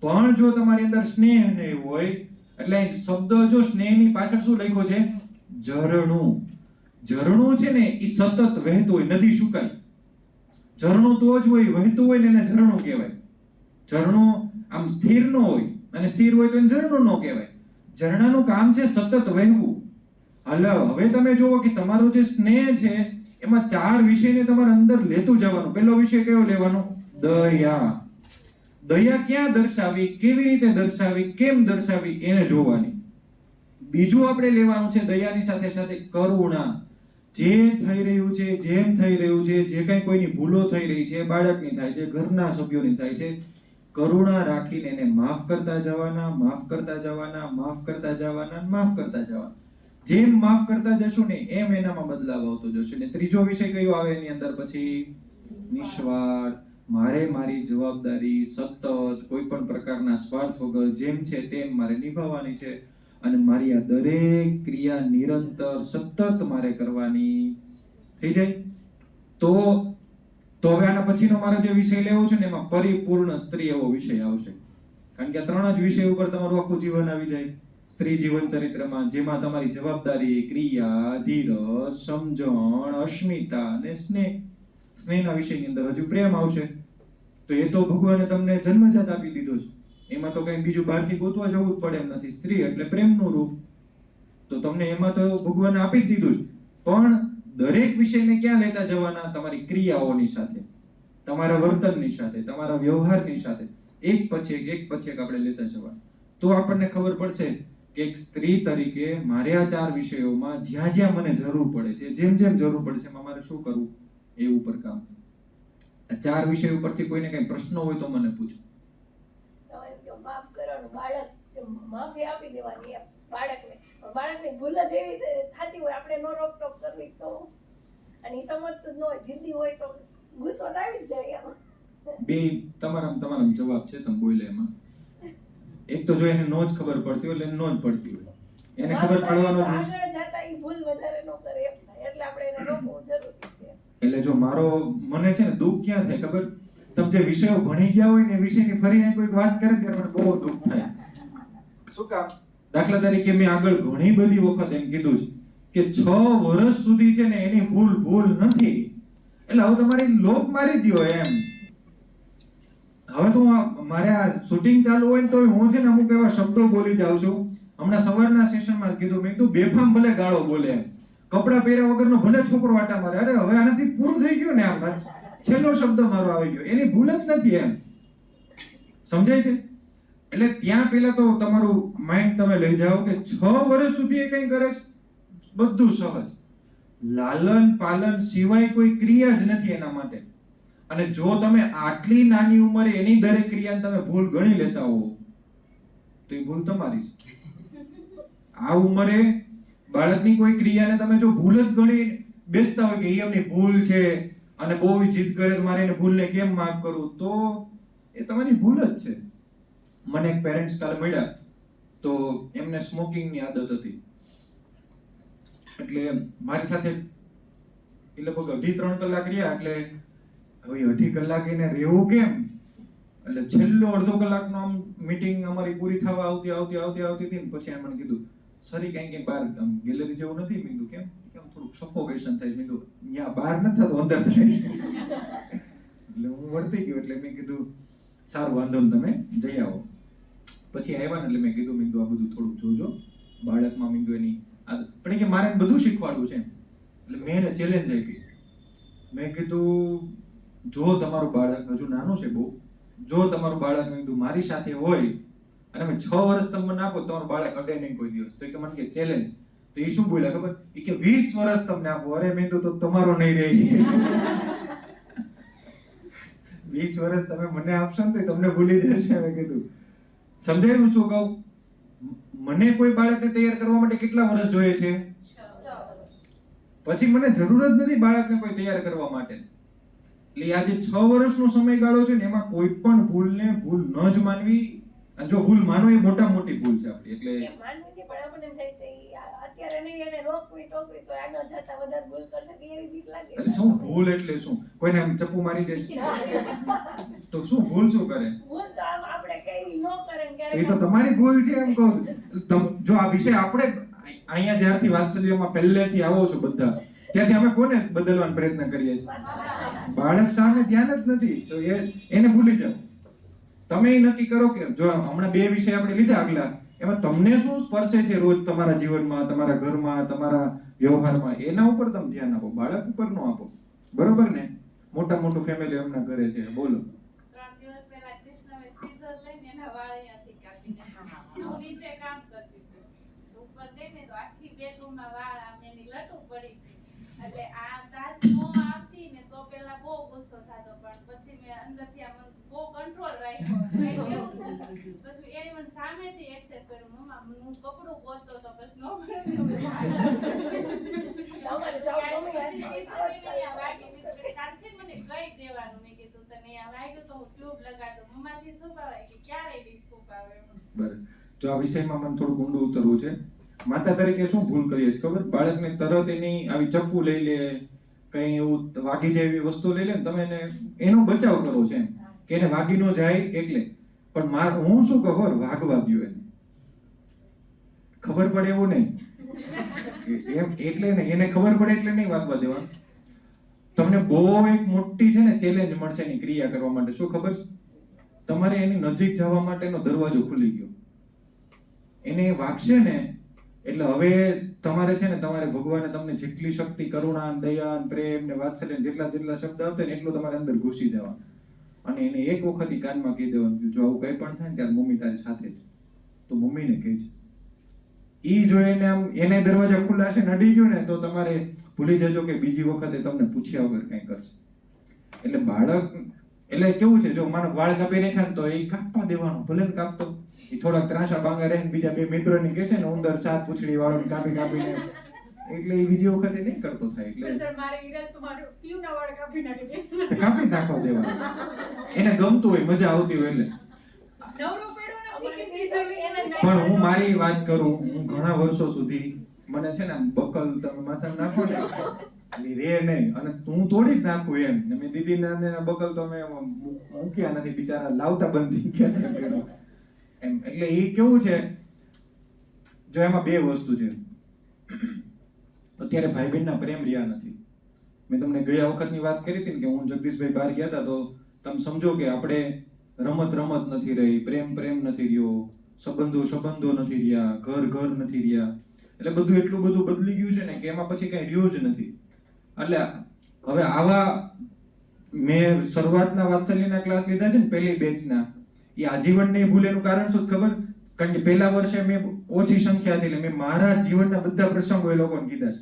S1: પણ જો તમારી અંદર સ્નેહ નહીં હોય, એટલે શબ્દ જો સ્નેહની પાછળ શું લખ્યો છે? ઝરણું. ઝરણું છે ને એ સતત વહેતું હોય, નદી સુકાય, ઝરણું તો જ હોય, વહેતું હોય ને એને ઝરણું કહેવાય. ઝરણું આમ સ્થિર ન હોય, અને સ્થિર હોય તો એને ઝરણું ન કહેવાય. ઝરણાનું કામ છે સતત વહેવું. હવે તમે જુઓ કે તમારો જે સ્નેહ છે એમાં 4 વિષયને તમારે અંદર લેતું જવાનું. પહેલો વિષય કયો લેવાનો? દયા. દયા ક્યાં દર્શાવી, કેવી રીતે દર્શાવી, કેમ દર્શાવી એને જોવાની. બીજું આપણે લેવાનું છે દયાની સાથે સાથે કરુણા. જે થઈ રહ્યું છે, જેમ થઈ રહ્યું છે, જે કઈ કોઈની ભૂલો થઈ રહી છે, બાળકની થાય છે, ઘરના સભ્યોની થાય છે, કરુણા રાખીને એને માફ કરતા જવાના, માફ કરતા જવાના, માફ કરતા જવાના, માફ કરતા જવાના. જેમ માફ કરતા જશો ને એમ એનામાં બદલાવ આવતો જશે. ને ત્રીજો વિષય કયો આવે એની અંદર પછી? નિસ્વાર્થ. મારે મારી જવાબદારી સતત કોઈ પણ પ્રકારના સ્વાર્થ વગર જેમ છે તેમ મારે નિભાવવાની છે, અને મારી આ દરેક ક્રિયા નિરંતર સતત મારે કરવાની. થઈ જાય તો હવે આના પછીનો મારો જે વિષય લેવો છે ને એમાં પરિપૂર્ણ સ્ત્રી એવો વિષય આવશે. કારણ કે આ 3 જ વિષય ઉપર તમારું આખું જીવન આવી જાય સ્ત્રી જીવન ચરિત્રમાં, જેમાં તમારી જવાબદારી, ક્રિયા, ધીરજ, સમજણ, અસ્મિતા અને સ્નેહ. સ્નેહના વિષયની અંદર હજુ પ્રેમ આવશે. તો એ તો ભગવાને તમને જન્મજાત આપી દીધો છે, એમાં તો કઈ બીજું બહારથી ગોતવા જવું જ પડે એમ નથી. સ્ત્રી એટલે પ્રેમનું રૂપ, તો તમને એમાં તો ભગવાને આપી જ દીધું છે. પણ દરેક વિષયને ક્યાં લેતા જવાના? તમારી ક્રિયાઓની સાથે, તમારા વર્તનની સાથે, તમારા વ્યવહારની સાથે, એક પછી એક આપણે લેતા જવાના. તો આપણને ખબર પડશે કે એક સ્ત્રી તરીકે મારે આ 4 વિષયોમાં જ્યાં જ્યાં મને જરૂર પડે છે, જેમ જેમ જરૂર પડે છે એમાં મારે શું કરવું એ ઉપર કામ. આ 4 વિષય ઉપરથી કોઈને કઈ પ્રશ્નો હોય તો મને પૂછો.
S9: માફ કરવાનું, બાળક માફી આપી દેવાની એમ બાળકને. બાળકની ભૂલ જ એવી થતી હોય, આપણે નો રોકટોક કરવી તો, અને એ સમજતું જ ન હોય, જિદ્દી હોય તો ગુસ્સો આવી જ જાય એમ.
S1: બે તમારા જવાબ છે તમે બોલ્યા એમાં. એક તો જો એને નો જ ખબર પડતી હોય એટલે નો જ પડતી હોય, એને ખબર પડવાનો જ
S9: આગળ જતા એ ભૂલ વધારે ન કરે એમ થાય, એટલે આપણે એને રોકવું જરૂરી છે.
S1: એટલે જો મને છે ને દુઃખ ક્યાં થાય ખબર? તમે જે વિષયો ભણી ગયા હોય ને એ વિષયની ફરી કોઈ વાત કરે ત્યારે મને બહુ દુઃખ થાય. શું કામ? દાખલા તરીકે મેં આગળ ઘણી બધી વખત એમ કીધું છે કે 6 વર્ષ સુધી છે ને એની ભૂલ નથી, એટલે હવે તમારી લોક મારી દ્યો એમ. હવે તો મારે આ શૂટિંગ ચાલુ હોય ને તો હું છે ને અમુક એવા શબ્દો બોલી જાઉં છું. હમણાં સવારના સેશનમાં કીધું, મેં કીધું બેફામ ભલે ગાળો બોલે, કપડાં પહેર્યા વગરનો ભલે છોકરો આટા મારે, અરે હવે આનાથી પૂરું થઈ ગયું ને, આમ છેલ્લો શબ્દ મારો આવી ગયો, એની ભૂલ જ નથી એમ. સમજાય છે? એટલે ત્યાં પહેલા તો તમારું માઇન્ડ તમે લઈ જાઓ કે 6 વર્ષ સુધી એ કંઈ કરે છે, બધું સહજ, લાલન પાલન સિવાય કોઈ ક્રિયા જ નથી એના માટે. અને જો તમે આટલી નાની ઉંમરે એની દરેક ક્રિયાને તમે ભૂલ ગણી લેતા હો તો એ ભૂલ તમારી છે. આ ઉંમરે બાળકની કોઈ ક્રિયાને તમે જો ભૂલ જ ગણી બેસતા હોય કે એ એમની ભૂલ છે અને બહુ જીદ કરે તો મારે એને ભૂલને કેમ માફ કરું, તો એ તમારી ભૂલ જ છે. મને એક પેરેન્ટ્સ કાલે મળ્યા તો એમને સ્મોકિંગની આદત હતી, એટલે મારી સાથે એ લગભગ 2.5-3 કલાક રહ્યા. એટલે હવે 2.5 કલાક એને રહેવું કેમ, એટલે છેલ્લો અડધો કલાકનો આમ મીટિંગ અમારી પૂરી થવા આવતી હતી ને પછી એને મને કીધું, સરી કંઈ બહાર ગેલેરી જેવું નથી. મેં કીધું કેમ? થોડુંક સફોકેશન થાય છે. મેં કીધું અહીંયા બહાર નથી થતું, અંદર થાય છે. એટલે હું વળતી ગયો, એટલે મેં કીધું સારું વાંધો નહીં, તમે જઈ આવો. પછી આવ્યા ને એટલે મેં કીધું આ બધું થોડુંક જોજો બાળકમાં. મેં કીધું એની પણ કે મારે બધું શીખવાડવું છે. એટલે મેં એને ચેલેન્જ આપી. મેં કીધું જો તમારું બાળક હજુ નાનું છે બહુ, જો તમારું બાળક મેં કીધું મારી સાથે હોય અને મેં 6 વર્ષ તમે મને આપો, તમારું બાળક અડે નહીં કોઈ દિવસ. તો કે મને કે ચેલેન્જ. તો એ શું બોલ્યા ખબર? એ કે 20 વર્ષ તમને આપો. અરે મેં કીધું તો તમારો નહીં રહે. 20 વર્ષ તમે મને આપશો ને તો તમને ભૂલી જશે. મેં કીધું સમજાયું શું કહું? મને કોઈ બાળકને તૈયાર કરવા માટે કેટલા વર્ષ જોઈએ છે? પછી મને જરૂર જ નથી બાળકને કોઈ તૈયાર કરવા માટે. એટલે આ જે 6 વર્ષનો સમયગાળો છે ને એમાં કોઈ પણ ભૂલને ભૂલ ન જ માનવી. અને જો ભૂલ માનો એ મોટી ભૂલ છે આપણી. એટલે
S9: માનવી નહીં, પણ આપણને થાય કે અત્યારે નહીં એને રોકવી ટોકવી તો આગળ જતા વધારે ભૂલ કરશે કે એવી બીક લાગે.
S1: એટલે શું ભૂલ એટલે શું? કોઈને આમ ચપ્પુ મારી દે તો શું ભૂલ શું કરે?
S9: ભૂલ તો આમ આપણે કેવી ન કરે ને
S1: તો એ તો તમારી ભૂલ છે એમ કહું છું. જો આ વિષય આપણે અહીંયા જ્યારથી વાત્સલ્યમાં પહેલેથી આવો છો બધા, ત્યાંથી અમે કોને બદલવાનો પ્રયત્ન કરીએ છીએ? બાળક સામે ધ્યાન જ નથી, તો એને ભૂલી જાઓ. તમે એ નક્કી કરો કે જો હમણાં 2 વિષય આપણે લીધા આગલા, એમાં તમને શું સ્પર્શે છે રોજ તમારા જીવનમાં, તમારા ઘરમાં, તમારા વ્યવહારમાં, એના ઉપર તમે ધ્યાન આપો, બાળક ઉપર ન આપો. બરોબર ને? મોટું ફેમિલી એમના ઘરે છે. બોલો.
S6: 3 દિવસ પહેલા કૃષ્ણએ સીઝર લઈને એના વાળ અહીંયાથી કાપીને હું નીચે કામ કરતી હતી, ઉપર દેખે તો આખી બેડરૂમમાં વાળ આમ એની લટુ પડી. એટલે આ તાજ નો આવતી ને તો પેલા બહુ ગુસ્સો થતો, પણ પછી મેં અંદરથી આમ બહુ કંટ્રોલ રાખ્યો. પછી એને મને સામેથી એક્સેપ્ટ કર્યું, મમ્મા હું કપડું ગોતતો તો પછી નો મળે.
S9: તમારે જાવ તમે
S6: મને કઈ દેવાનું. મેં કીધું તને આ વાગ્યું તો હું ટ્યુબ લગાડું. મમ્માથી છુપાવાય કે ક્યારે નહીં છુપાવે.
S1: બરાબર. જો આ વિષયમાં મને થોડું ઊંડું ઉતરવું છે. માતા તરીકે શું ભૂલ કરીએ છીએ ખબર? બાળકને તરત એની આવી ચપ્પુ લઈ લે, કઈ એવું વાગી જાય એવી વસ્તુ લઈ લે ને તમે એનો બચાવ કરો છો એમ કે એને વાગી ન જાય એટલે. પણ હું શું ખબર વાગવા દો એને, ખબર પડે એવું નહીં એમ. એટલે નહીં, એને ખબર પડે એટલે નહીં વાગવા દેવાનું. તમને બહુ એક મોટી છે ને ચેલેન્જ મળશે એની ક્રિયા કરવા માટે. શું ખબર છે? તમારે એની નજીક જવા માટેનો દરવાજો ખુલી ગયો. એને વાગશે ને એટલે હવે તમારે છે ને તમારે ભગવાને તમને જેટલી શક્તિ, કરુણા, દયા, પ્રેમ ને વાત્સલ્ય જેટલા શબ્દ આવતા ને એટલું તમારે અંદર ઘૂસી જવાનું. અને એને એક વખત કાનમાં કહી દેવાનું, જો આવું કંઈ પણ થાય ને ત્યારે મમ્મી તારી સાથે જ. તો મમ્મીને કહે છે. ઈ જો એને આમ એને દરવાજા ખુલ્લા છે નડી ગયું ને તો તમારે ભૂલી જજો કે બીજી વખતે તમને પૂછ્યા વગર કંઈ કરશે. એટલે બાળક એટલે કેવું છે, જો માનો વાળ કાપી નાખ્યા તો એ કાપવા દેવાનું, ભલે ને કાપતો. એ થોડાક ત્રાસા ભાંગા રહીને બીજા 2 મિત્રોને કહે છે ને ઉંદર 7 પૂંછડી વાળો કાપીને, એટલે એ બીજી વખતે નહીં કરતો થાય. એટલે
S6: સર મારે ઈરાજ તો મારો પીયુના વાળ કાપી નાખી
S1: કાપી નાખવા દેવા. એને ગમતું હોય, મજા આવતી હોય એટલે.
S6: નવરો પેડો નથી કે સીઝર
S1: પણ હું મારી વાત કરું, હું ઘણા વર્ષો સુધી મને છે ને બકલ તમે માથામાં નાખો ને રે નહીં, અને હું તોડી જ નાખું એમ. મેં દીદીના બકલ તો મેં મૂક્યા નથી, બિચારા લાવતા બંધ થઈ ગયા એમ. એટલે એ કેવું છે, જો એમાં 2 વસ્તુ છે. અત્યારે ભાઈ બહેનના પ્રેમ રહ્યા નથી. મેં તમને ગયા વખતની વાત કરી હતી ને કે હું જગદીશભાઈ બહાર ગયા હતા, તો તમે સમજો કે આપણે રમત નથી રહી, પ્રેમ નથી રહ્યો, સંબંધો નથી રહ્યા, ઘર નથી રહ્યા. એટલે બધું એટલું બધું બદલી ગયું છે ને કે એમાં પછી કઈ રહ્યું જ નથી. એટલે હવે આવા મેં શરૂઆતના વાત્સલ્યના ક્લાસ લીધા છે ને પહેલી બેચના, એ આજીવન નહીં ભૂલે એનું કારણ શું ખબર? કારણ કે પહેલા વર્ષે મેં ઓછી સંખ્યા હતી એટલે મેં મારા જીવનના બધા પ્રસંગો એ લોકોને કીધા છે.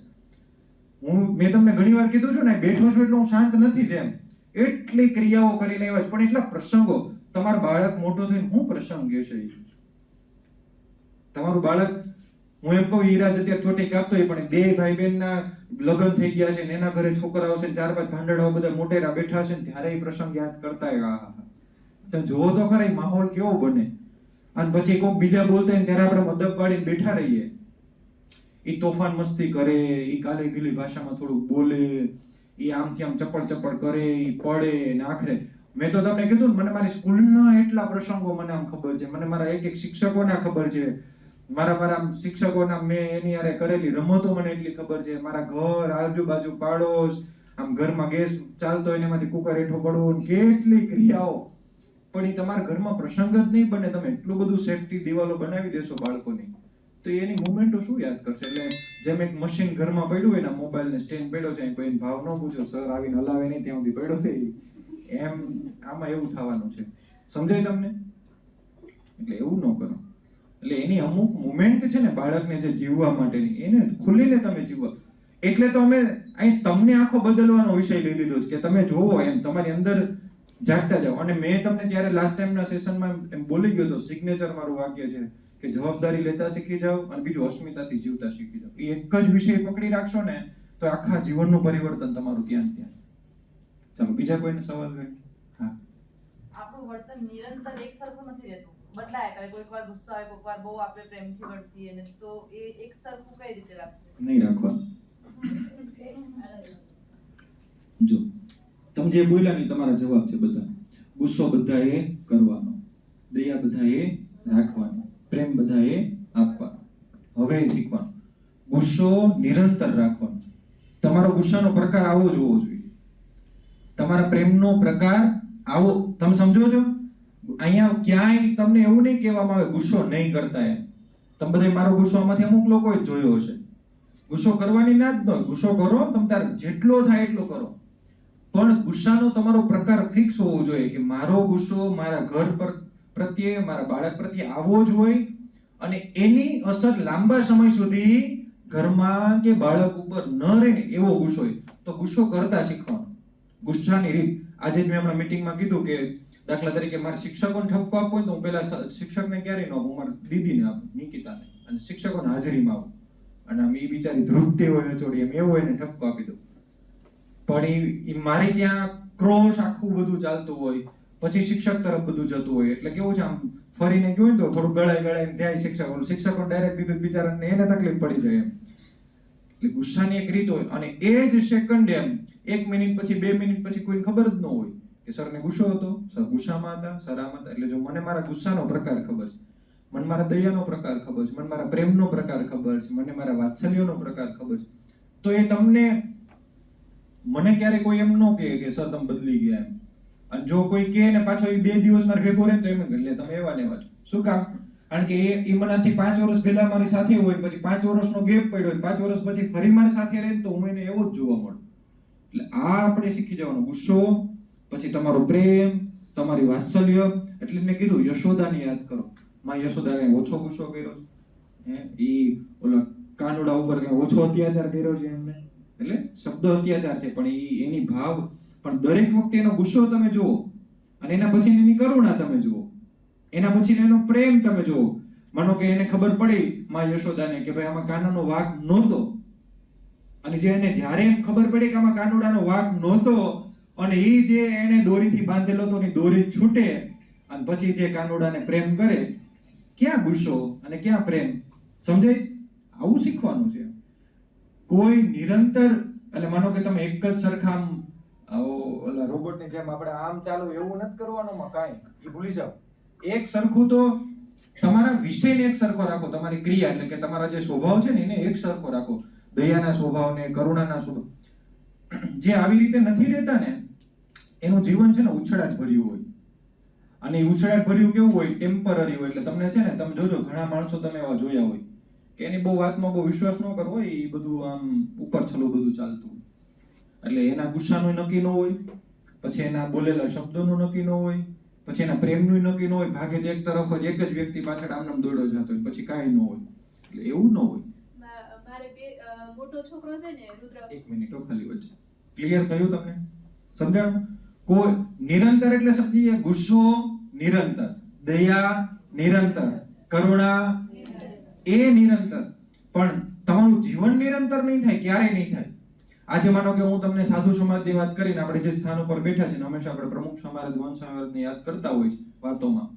S1: મેં તમને ઘણી વાર કીધું છું ને, બેઠો છું એટલે હું શાંત નથી જેમ, એટલી ક્રિયાઓ કરીને આવ્યા પણ એટલા પ્રસંગો. તમારું બાળક મોટો થઈને હું પ્રસંગ કહેશે? તમારું બાળક, હું એમ કહું ઈરાજ અત્યારે ચોટી કાપતો હોય પણ બે ભાઈ બહેનના લગ્ન થઈ ગયા છે ને એના ઘરે છોકરાઓ છે, 4-5 ભાંડડાઓ બધા મોટેરા બેઠા છે ને ત્યારે એ પ્રસંગ યાદ કરતા હોય. તમે જોવો તો ખરા માહોલ કેવો બને. અને પછી કોઈક બીજા બોલતા હોય ત્યારે આપણે મદદ પાડીને બેઠા રહીએ. એ તોફાન મસ્તી કરે, એ કાલી ગીલી ભાષામાં થોડુંક બોલે, એ આમથી આમ ચપડ કરે, એ પડે ને આખરે મેં તો તમને કીધું મને મારી સ્કૂલના એટલા પ્રસંગો મને આમ ખબર છે, મને મારા એક શિક્ષકોના ખબર છે, મારા શિક્ષકોના મેં એની હારે કરેલી રમતો મને એટલી ખબર છે, મારા ઘર આજુબાજુ પાડોશ, આમ ઘરમાં ગેસ ચાલતો હોય એમાંથી કુકર હેઠો પડવું, કેટલી ક્રિયાઓ. પણ એ તમારા ઘરમાં પ્રસંગ જ નહીં બને, તમે એટલું બધું સેફટી દિવાલો બનાવી દેશો બાળકોની તો એની મુવમેન્ટો શું યાદ કરશે? એટલે જેમ એક મશીન ઘરમાં પડ્યું હોય ને, મોબાઈલ ને સ્ટેન્ડ પડ્યો છે, કોઈને ભાવ ન પૂછો, સર આવીને હલાવે નહીં ત્યાં સુધી પડ્યો છે, એમ આમાં એવું થવાનું છે. સમજાય તમને? એટલે એવું ન કરો. એટલે એની અમુક મુવમેન્ટ છે ને બાળકને જે જીવવા માટેની, એને ખુલીને તમે જીવવા. એટલે તો અમે અહીં તમને આખો બદલવાનો વિષય લઈ લીધો છે કે તમે જોવો એમ તમારી અંદર જાગતા જાઓ. અને મેં તમને ત્યારે લાસ્ટ ટાઈમના સેશનમાં એમ બોલી ગયો તો, સિગ્નેચર મારું વાક્ય છે કે જવાબદારી લેતા શીખી જાઓ અને બીજું અસ્મિતાથી જીવતા શીખી જાઓ. એ એક જ વિષય પકડી રાખશો ને તો આખા જીવનનું પરિવર્તન તમારું ત્યાં. ચાલો બીજા કોઈને સવાલ હોય? હા.
S10: આપણું વર્તન નિરંતર એક સરખું નથી રહેતું, બદલાય કરે. કોઈક વાર ગુસ્સો આવે, કોઈક વાર બહુ આપણે પ્રેમથી વર્તીએ ને, તો એ એક સરખું કઈ રીતે રાખવું?
S1: નહીં રાખવા. જો તમે જે બોલ્યા ને તમારા જવાબ છે બધા. ગુસ્સો બધાએ કરવાનો, દયા બધાએ રાખવાનો, પ્રેમ બધાએ આપવાનો. હવે શીખવાનું ગુસ્સો નિરંતર રાખવાનો. તમારો ગુસ્સાનો પ્રકાર આવો જ હોવો જોઈએ, તમારા પ્રેમનો પ્રકાર આવો. તમે સમજો છો? અહીંયા ક્યાંય તમને એવું નહીં કહેવામાં આવે ગુસ્સો નહીં કરતા એમ. તમે બધા મારો ગુસ્સો આમાંથી અમુક લોકોએ જોયો હશે. ગુસ્સો કરવાની ના જ ન, ગુસ્સો કરો તમે તાર જેટલો થાય એટલો કરો, પણ ગુસ્સાનો તમારો પ્રકાર ફિક્સ હોવો જોઈએ કે મારો ગુસ્સો મારા ઘર પર પ્રત્યે, મારા બાળક પ્રત્યે આવો જ હોય અને એની અસર લાંબા સમય સુધી ઘરમાં કે બાળક ઉપર ન રહે ને એવો ગુસ્સો હોય. તો ગુસ્સો કરતા શીખવાનો. ગુસ્સાની રીત આજે જ મેં હમણાં મીટિંગમાં કીધું કે દાખલા તરીકે મારા શિક્ષકોને ઠપકો આપવો હોય તો હું પહેલા શિક્ષકને ક્યારેય ન આપું, મારા દીદીને આપું, નિકિતાને, અને શિક્ષકોને હાજરીમાં આવું અને આમ એ બિચારી ધ્રુવતી હોય ચોડી એમ એવું હોય ને ઠપકો આપી દઉં. પણ એ મારી ત્યાં ક્રોશ આખું બધું ચાલતું હોય, પછી શિક્ષક તરફ બધું જતું હોય, એટલે કેવું છે આમ ફરીને ગયું તો થોડું ગળાઈને થાય શિક્ષકો ડાયરેક્ટ દીધું બિચારાને એને તકલીફ પડી જાય એમ. એટલે ગુસ્સાની એક રીત હોય અને એ જ સેકન્ડ એમ 1 મિનિટ પછી 2 મિનિટ પછી કોઈને ખબર જ ન હોય કે સરને ગુસ્સો હતો, સર ગુસ્સામાં હતા, સર આમ હતા. એટલે જો મને મારા ગુસ્સાનો પ્રકાર ખબર છે, મને મારા દયાનો પ્રકાર ખબર છે, મને મારા પ્રેમનો પ્રકાર ખબર છે, મને મારા વાત્સલ્યનો પ્રકાર ખબર છે, તો એ તમને, મને ક્યારે કોઈ એમ ન કહે કે સર તમે બદલી ગયા એમ. અને જો કોઈ કહે ને પાછો એ 2 દિવસ મારે ભેગો રહે તો એમ એટલે તમે એવા ને એવા છો. શું કામ? કારણ કે એ મનાથી 5 વર્ષ પહેલા મારી સાથે હોય, પછી 5 વર્ષનો ગેપ પડ્યો, 5 વર્ષ પછી ફરી મારી સાથે રહે તો હું એને એવો જ જોવા મળું. એટલે આ આપણે શીખી જવાનું. ગુસ્સો, પછી તમારો પ્રેમ, તમારી વાત્સલ્ય. એટલે મેં કીધું યશોદાને યાદ કરો. માં યશોદાને ઓછો ગુસ્સો કર્યો છે, ઈ ઓલા કાનુડા ઉપર ઓછો અત્યાચાર કર્યો છે એમને. એટલે શબ્દ અત્યાચાર છે પણ એની ભાવ, પણ દરેક વખતે એનો ગુસ્સો તમે જુઓ અને એના પછી એની કરુણા તમે જુઓ, એના પછી એનો પ્રેમ તમે જુઓ. માનો કે એને ખબર પડી માં યશોદાને કે ભાઈ આમાં કાનાનો વાઘ નહોતો, અને જે એને જ્યારે એમ ખબર પડી કે આમાં કાનુડાનો વાઘ નહોતો અને એ જે એને દોરીથી બાંધેલો હતો ને દોરી છૂટે અને પછી જે કાનુડાને પ્રેમ કરે, ક્યાં ગુસ્સો અને ક્યાં પ્રેમ? સમજાય? આવું શીખવાનું છે. કોઈ નિરંતર, એટલે માનો કે તમે એક જ સરખા ઓલા રોબોટની જેમ આપણે આમ ચાલુ એવું નથી કરવાનું, માં કાંઈ એ ભૂલી જાઓ. એક સરખું તો તમારા વિષયને એક સરખો રાખો, તમારી ક્રિયા એટલે કે તમારા જે સ્વભાવ છે ને એને એક સરખો રાખો. દયાના સ્વભાવને, કરુણાના સ્વભાવ. જે આવી રીતે નથી રહેતા ને એનું જીવન છે ને ઉછળાટ ભર્યું હોય. અને એ ઉછળાટ ભર્યું કેવું હોય? ટેમ્પરરી હોય. એટલે તમને છે ને, તમે જોજો ઘણા માણસો તમે એવા જોયા હોય કે એની બહુ વાતમાં બહુ વિશ્વાસ ન કરવો, એ બધું આમ ઉપર છલું બધું ચાલતું. એટલે એના ગુસ્સાનું નક્કી ન હોય, પછી એના બોલેલા શબ્દોનું નક્કી ન હોય, પછી એના પ્રેમનું નક્કી ન હોય, ભાગે એક તરફ જ એક જ વ્યક્તિ પાછળ આમનામ દોડ્યો જતો હોય, પછી કાંઈ ન હોય. એટલે એવું ન હોય.
S8: મારે મોટો છોકરો છે ને રુદ્ર,
S1: એક મિનિટ ખાલી વચ્ચે ક્લિયર થયું તમને? સમજાણું? કોઈ નિરંતર એટલે સમજીએ, ગુસ્સો નિરંતર, દયા નિરંતર, કરુણા એ નિરંતર. પણ તમારું જીવન નિરંતર નહીં થાય, ક્યારેય નહીં થાય. આજે માનો કે હું તમને સાધુ સમાજની વાત કરીને, આપણે જે સ્થાન ઉપર બેઠા છે, હંમેશા આપણે પ્રમુખ સ્વામી મહારાજ, વંશ સ્વામી મહારાજને યાદ કરતા હોય છે વાતોમાં.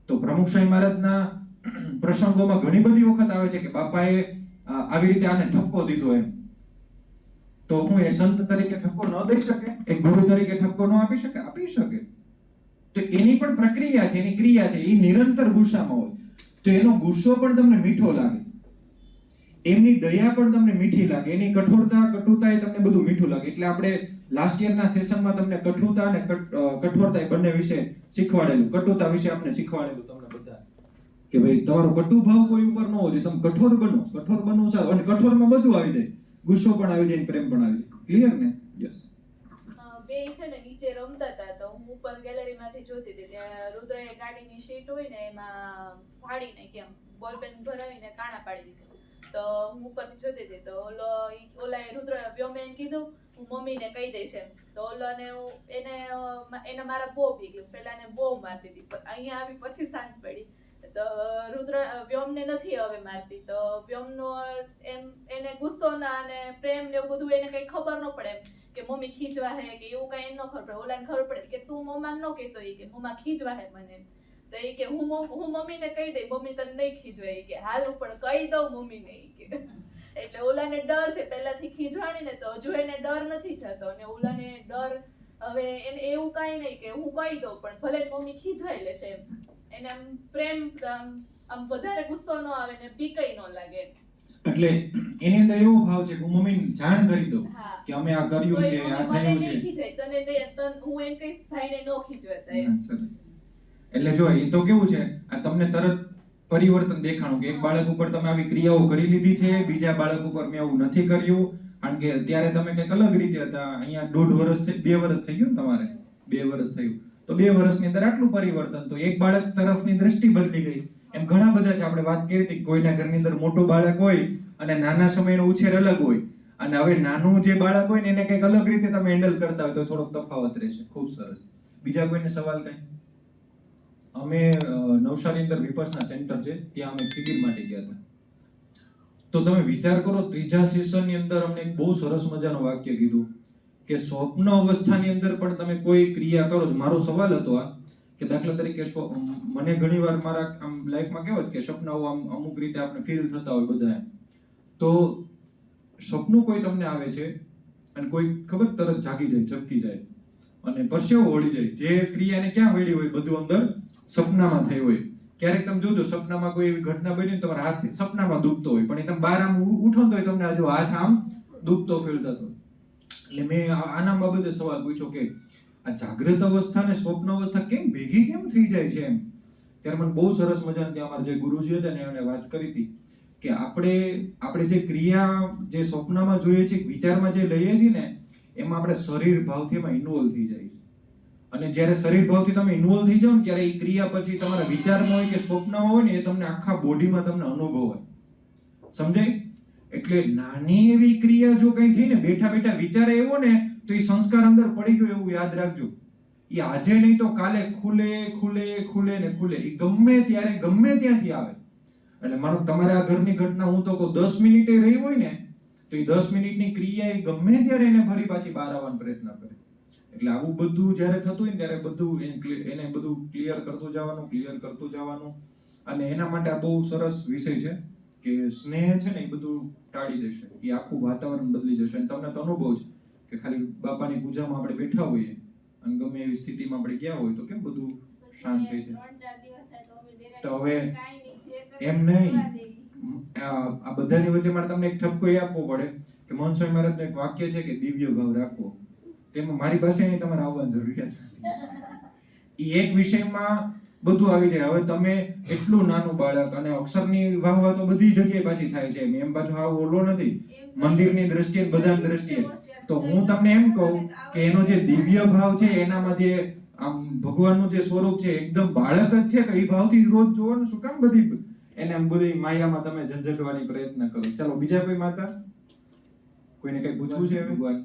S1: તો પ્રમુખ સ્વામી મહારાજના પ્રસંગોમાં ઘણી બધી વખત આવે છે કે બાપાએ આવી રીતે આને ઠપકો દીધો એમ. તો હું એ સંત તરીકે ઠપકો ન દઈ શકે? એક ગુરુ તરીકે ઠપકો ન આપી શકે? આપી શકે. તો એની પણ પ્રક્રિયા છે, એની ક્રિયા છે. એ નિરંતર ગુસ્સામાં હોય તો એનો ગુસ્સો પણ તમને મીઠો લાગે, એમની દયા પણ તમને મીઠી લાગે, એની કઠોરતા કટુતા એ તમને બધું મીઠું લાગે. એટલે આપણે લાસ્ટ યરના સેશનમાં તમને કઠોરતા અને કઠોરતા એ બંને વિશે શીખવાડેલું. કટુતા વિશે આપણે શીખવાડેલું તમને બધા કે ભાઈ તમારો કટુ ભાવ કોઈ ઉપર ન હોવો જોઈએ, તમે કઠોર બનો. કઠોર બનવું સારું, અને કઠોરમાં બધું આવી જાય, ગુસ્સો પણ આવી જાય, પ્રેમ પણ આવી જાય. ક્લિયર ને? યસ.
S8: બે છે ને નીચે રમતા હતા, તો હું ઉપર ગેલેરીમાંથી જોતી હતી. ત્યાં રુદ્રએ ગાડીની સીટ હોય ને એમાં ફાડી નાખી, એમ બોલપેન ભરાવીને કાણા પાડી દીધું. તો હું ઉપરથી જોતી હતી, તો ઓલાએ રુદ્ર વ્યોમે એમ કીધું હું મમ્મીને કહી દઈશ એમ. તો ઓલાને એને મારા બહુ બી ગયું, પેલા એને બહુ મારતી હતી, અહીંયા આવી પછી શાંત પડી. તો રુદ્ર વ્યોમને નથી હવે મારતી, તો વ્યોમનો એમ એને ગુસ્સોના અને પ્રેમ ને એવું બધું એને કઈ ખબર ન પડે એમ કે મમ્મી ખીજવા હે કે એવું કઈ ન ખબર પડે. ઓલાને ખબર પડે કે તું મમ્મા ન કહેતો, કે મમ્મા ખીજવા હે મને. તો એ કે હું મમ્મીને કહી દઈ, મમ્મી તને નહીં ખીજવાય. એ કે હાલ હું પણ કહી દઉં મમ્મીને. કે એટલે ઓલાને ડર છે પહેલાથી ખીજવાણી ને, તો હજુ એને ડર નથી જતો. અને ઓલાને ડર હવે એને એવું કાંઈ નહીં કે હું કહી દઉં પણ ભલે મમ્મી ખીજવાઈ લેશે એમ. એને આમ પ્રેમ આમ વધારે ગુસ્સો ન આવે ને બીકઈ ન લાગે.
S1: એટલે એની અંદર એવો ભાવ છે કે હું મમ્મીને જાણ કરી દઉં કે અમે આ કર્યું છે, આ થયું છે.
S8: હું એમ કહીશ ભાઈને નો ખીજવાતા એમ.
S1: એટલે જો એ તો કેવું છે, આ તમને તરત પરિવર્તન દેખાણું કે એક બાળક ઉપર તમે આવી ક્રિયાઓ કરી લીધી છે, બીજા બાળક ઉપર મેં આવું નથી કર્યું. કારણ કે ત્યારે તમે કંઈક અલગ રીતે હતા. અહીંયા 1.5 વર્ષ 2 વર્ષ થઈ ગયું તમારે, 2 વર્ષ થયું, તો 2 વર્ષની અંદર આટલું પરિવર્તન. તો એક બાળક તરફની દ્રષ્ટિ બદલી ગઈ. એમ ઘણા બધા છે. આપણે વાત કરી હતી કોઈના ઘરની અંદર મોટું બાળક હોય અને નાના સમયનો ઉછેર અલગ હોય, અને હવે નાનું જે બાળક હોય ને એને કંઈક અલગ રીતે તમે હેન્ડલ કરતા હોય તો થોડોક તફાવત રહેશે. ખૂબ સરસ. બીજા કોઈને સવાલ કઈ? અમે નવસારી અંદર વિપસના સેન્ટર છે, ત્યાં અમે શિબિર માટે ગયા હતા. તો તમે વિચાર કરો, ત્રીજા સેશનની અંદર અમને એક બહુ સરસ મજાનું વાક્ય કીધું કે સ્વપ્ન અવસ્થાની અંદર પણ તમે કોઈ ક્રિયા કરો છો. મારો સવાલ હતો આ કે દાખલા તરીકે મને ઘણીવાર મારા આમ લાઈફમાં કેવો છે કે સપનાઓ આમ અમુક રીતે આપણે ફીલ થતા હોય બધા. તો સપનું કોઈ તમને આવે છે અને કોઈ ખબર તરત જાગી જાય, ચપકી જાય અને પરસેવો વળી જાય. જે ક્રિયાને ક્યાં વળી હોય બધું અંદર સપનામાં થઈ હોય. ક્યારેક તમે જોજો સપનામાં કોઈ એવી ઘટના બની ને તમારા હાથ સપનામાં દુખતો હોય, પણ એ તમે બહાર આમ ઉઠો તો તમને હજુ હાથ આમ દુખતો ફીલ થતો. એટલે મેં આના બાબતે સવાલ પૂછ્યો કે આ જાગૃત અવસ્થા ને સ્વપ્ન અવસ્થા કેમ ભેગી કેમ થઈ જાય છે એમ. ત્યારે મને બહુ સરસ મજાની ત્યાં અમારા જે ગુરુજી હતા ને એને વાત કરી હતી કે આપણે જે ક્રિયા જે સ્વપ્નમાં જોઈએ છીએ, વિચારમાં જે લઈએ છીએ ને, એમાં આપણે શરીર ભાવથી એમાં ઇન્વોલ્વ થઈ જાય છે. અને જ્યારે શરીર ભાવથી તમે ઇન્વોલ્વ થઈ જાવ ને ત્યારે એ ક્રિયા પછી તમારા વિચારમાં હોય કે સ્વપ્નમાં હોય ને એ તમને આખા બોડીમાં તમને અનુભવ હોય. સમજાય? એટલે નાની એવી ક્રિયા જો કઈ થઈ ને, બેઠા બેઠા વિચારે એવો ને, તો એ સંસ્કાર અંદર પડી ગયો એવું યાદ રાખજો. એ આજે નહીં તો કાલે ખુલે ને ખુલે. એ ગમે ત્યારે ગમે ત્યાંથી આવે. એટલે માનો તમારે આ ઘરની ઘટના હું તો કહું 10 મિનિટે રહી હોય ને, તો એ 10 મિનિટની ક્રિયા એ ગમે ત્યારે એને ફરી પાછી બહાર આવવાનો પ્રયત્ન કરે. એટલે આવું બધું જ્યારે થતું હોય ને ત્યારે બધું એને બધું ક્લિયર કરતું જવાનું. અને એના માટે આ બહુ સરસ વિષય છે કે સ્નેહ છે ને એ બધું ટાળી દેશે. એ આખું વાતાવરણ બદલી જશે. અને તમને તો અનુભવ છે કે ખાલી બાપાની પૂજામાં આપણે બેઠા હોઈએ અને ગમે એવી સ્થિતિમાં આપણે ગયા હોય તો કેમ બધું શાંત થઈ જાય. તો હવે એમ નહીં, આ બધાની વચ્ચે મારે તમને એક ઠપકો એ આપવો પડે કે મહંત સ્વામી મહારાજનું એક વાક્ય છે કે દિવ્ય ભાવ રાખવો. તેમાં મારી પાસે અહીં તમારે આવવાની જરૂરિયાત નથી. એ એક વિષયમાં બધું આવી જાય. હવે તમે એટલું નાનું બાળક અને અક્ષરની વાહવા તો બધી જગ્યાએ પાછી થાય છે, એમ પાછું આવ ઓલો નથી મંદિરની દ્રષ્ટિએ બધાની દ્રષ્ટિએ. તો હું તમને એમ કહું કે એનો જે દિવ્ય ભાવ છે, એનામાં જે આમ ભગવાનનું જે સ્વરૂપ છે એકદમ બાળક જ છે, તો એ ભાવથી રોજ જોવાનું શું કામ બધી એને આમ બધી માયામાં તમે ઝંઝટવાની પ્રયત્ન કરો. ચાલો બીજા કોઈ માતા, કોઈને કઈ પૂછવું છે? ભગવાન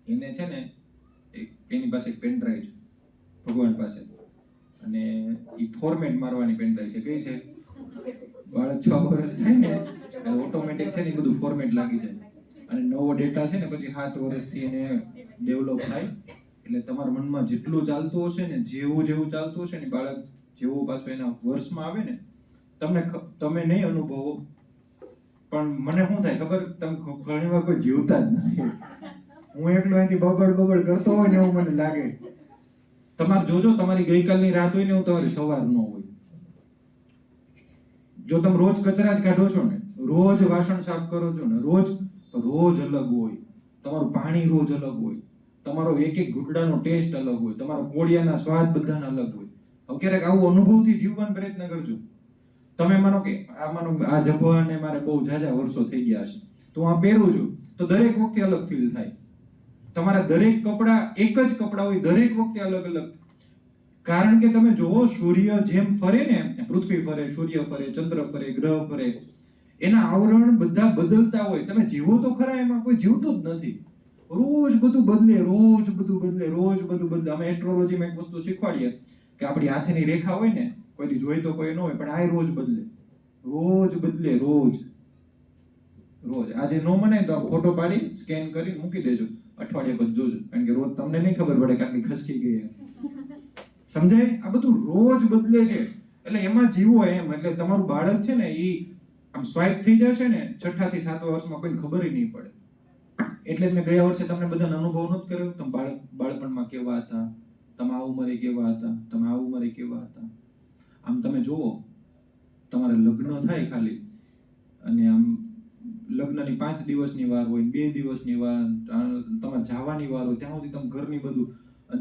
S1: એને છે ને એની પાસે એક પેન ડ્રાઈવ છે ભગવાન પાસે, અને એ ફોર્મેટ મારવાની પેન ડ્રાઈવ છે. કઈ છે? બાળક 6 વર્ષ થાય ને એટલે ઓટોમેટિક છે ને બધું ફોર્મેટ લાગી જાય, અને નવો ડેટા છે ને પછી 7 વર્ષથી એને ડેવલપ થાય. એટલે તમારા મનમાં જેટલું ચાલતું હશે ને, જેવું ચાલતું હશે ને, બાળક જેવું પાછું એના વર્ષમાં આવે ને, તમે નહીં અનુભવો, પણ મને શું થાય ખબર, તમે ઘણી વાર કોઈ જીવતા જ નથી. હું એકલો અહીંથી બબડ કરતો હોય ને એવું મને લાગે. તમારે જોજો, તમારી ગઈકાલની રાત હોય ને એવું તમારી સવાર ન હોય. જો તમે રોજ કચરા જ કાઢો છો ને, રોજ વાસણ સાફ કરો છો ને, રોજ અલગ હોય. તમારું પાણી રોજ અલગ હોય, તમારો એક ઘૂંટડાનો ટેસ્ટ અલગ હોય, તમારો કોળિયાના સ્વાદ બધાના અલગ હોય. હવે ક્યારેક આવું અનુભવથી જીવવાનો પ્રયત્ન કરજો. તમે માનો કે આ જભવાને મારે બહુ ઝાઝા વર્ષો થઈ ગયા છે, તો હું આ પહેરું છું તો દરેક વખતે અલગ ફીલ થાય. તમારા દરેક કપડા એક જ કપડા હોય, દરેક વખતે અલગ અલગ. કારણ કે તમે જોવો, સૂર્ય જેમ ફરે ને, પૃથ્વી ફરે, સૂર્ય ફરે, ચંદ્ર ફરે, ગ્રહ ફરે, એના આવરણ બધા બદલતા હોય. તમે જીવો તો ખરા, એમાં કોઈ જીવતું જ નથી. રોજ બધું બદલે. અમે એસ્ટ્રોલોજીમાં એક વસ્તુ શીખવાડીએ કે આપણી હાથની રેખા હોય ને, કોઈ જોઈ તો કોઈ ન હોય, પણ આ રોજ બદલે. આજે નો મને તો ફોટો પાડી સ્કેન કરીને મૂકી દેજો, અઠવાડિયા પછી જોજો, કારણ કે રોજ તમને નહીં ખબર પડે કારણ કે ખસકી ગઈ. સમજાય? આ બધું રોજ બદલે છે, એટલે એમાં જીવો એમ. એટલે તમારું બાળક છે ને, એ આમ સ્વાઇપ થઈ જશે ને 6 થી 7 વર્ષમાં, કોઈને ખબર નહીં પડે. એટલે જ મેં ગયા વર્ષે તમને બધાનો અનુભવ નહોતો કર્યો. તમે બાળપણમાં કેવા હતા, તમે આ ઉંમરે કેવા હતા. આમ તમે જુઓ, તમારે લગ્ન થાય ખાલી, અને આમ લગ્નની 5 દિવસની વાર હોય, 2 દિવસની વાર, તમારે જવાની વાર હોય, ત્યાં સુધી તમે ઘરની બધું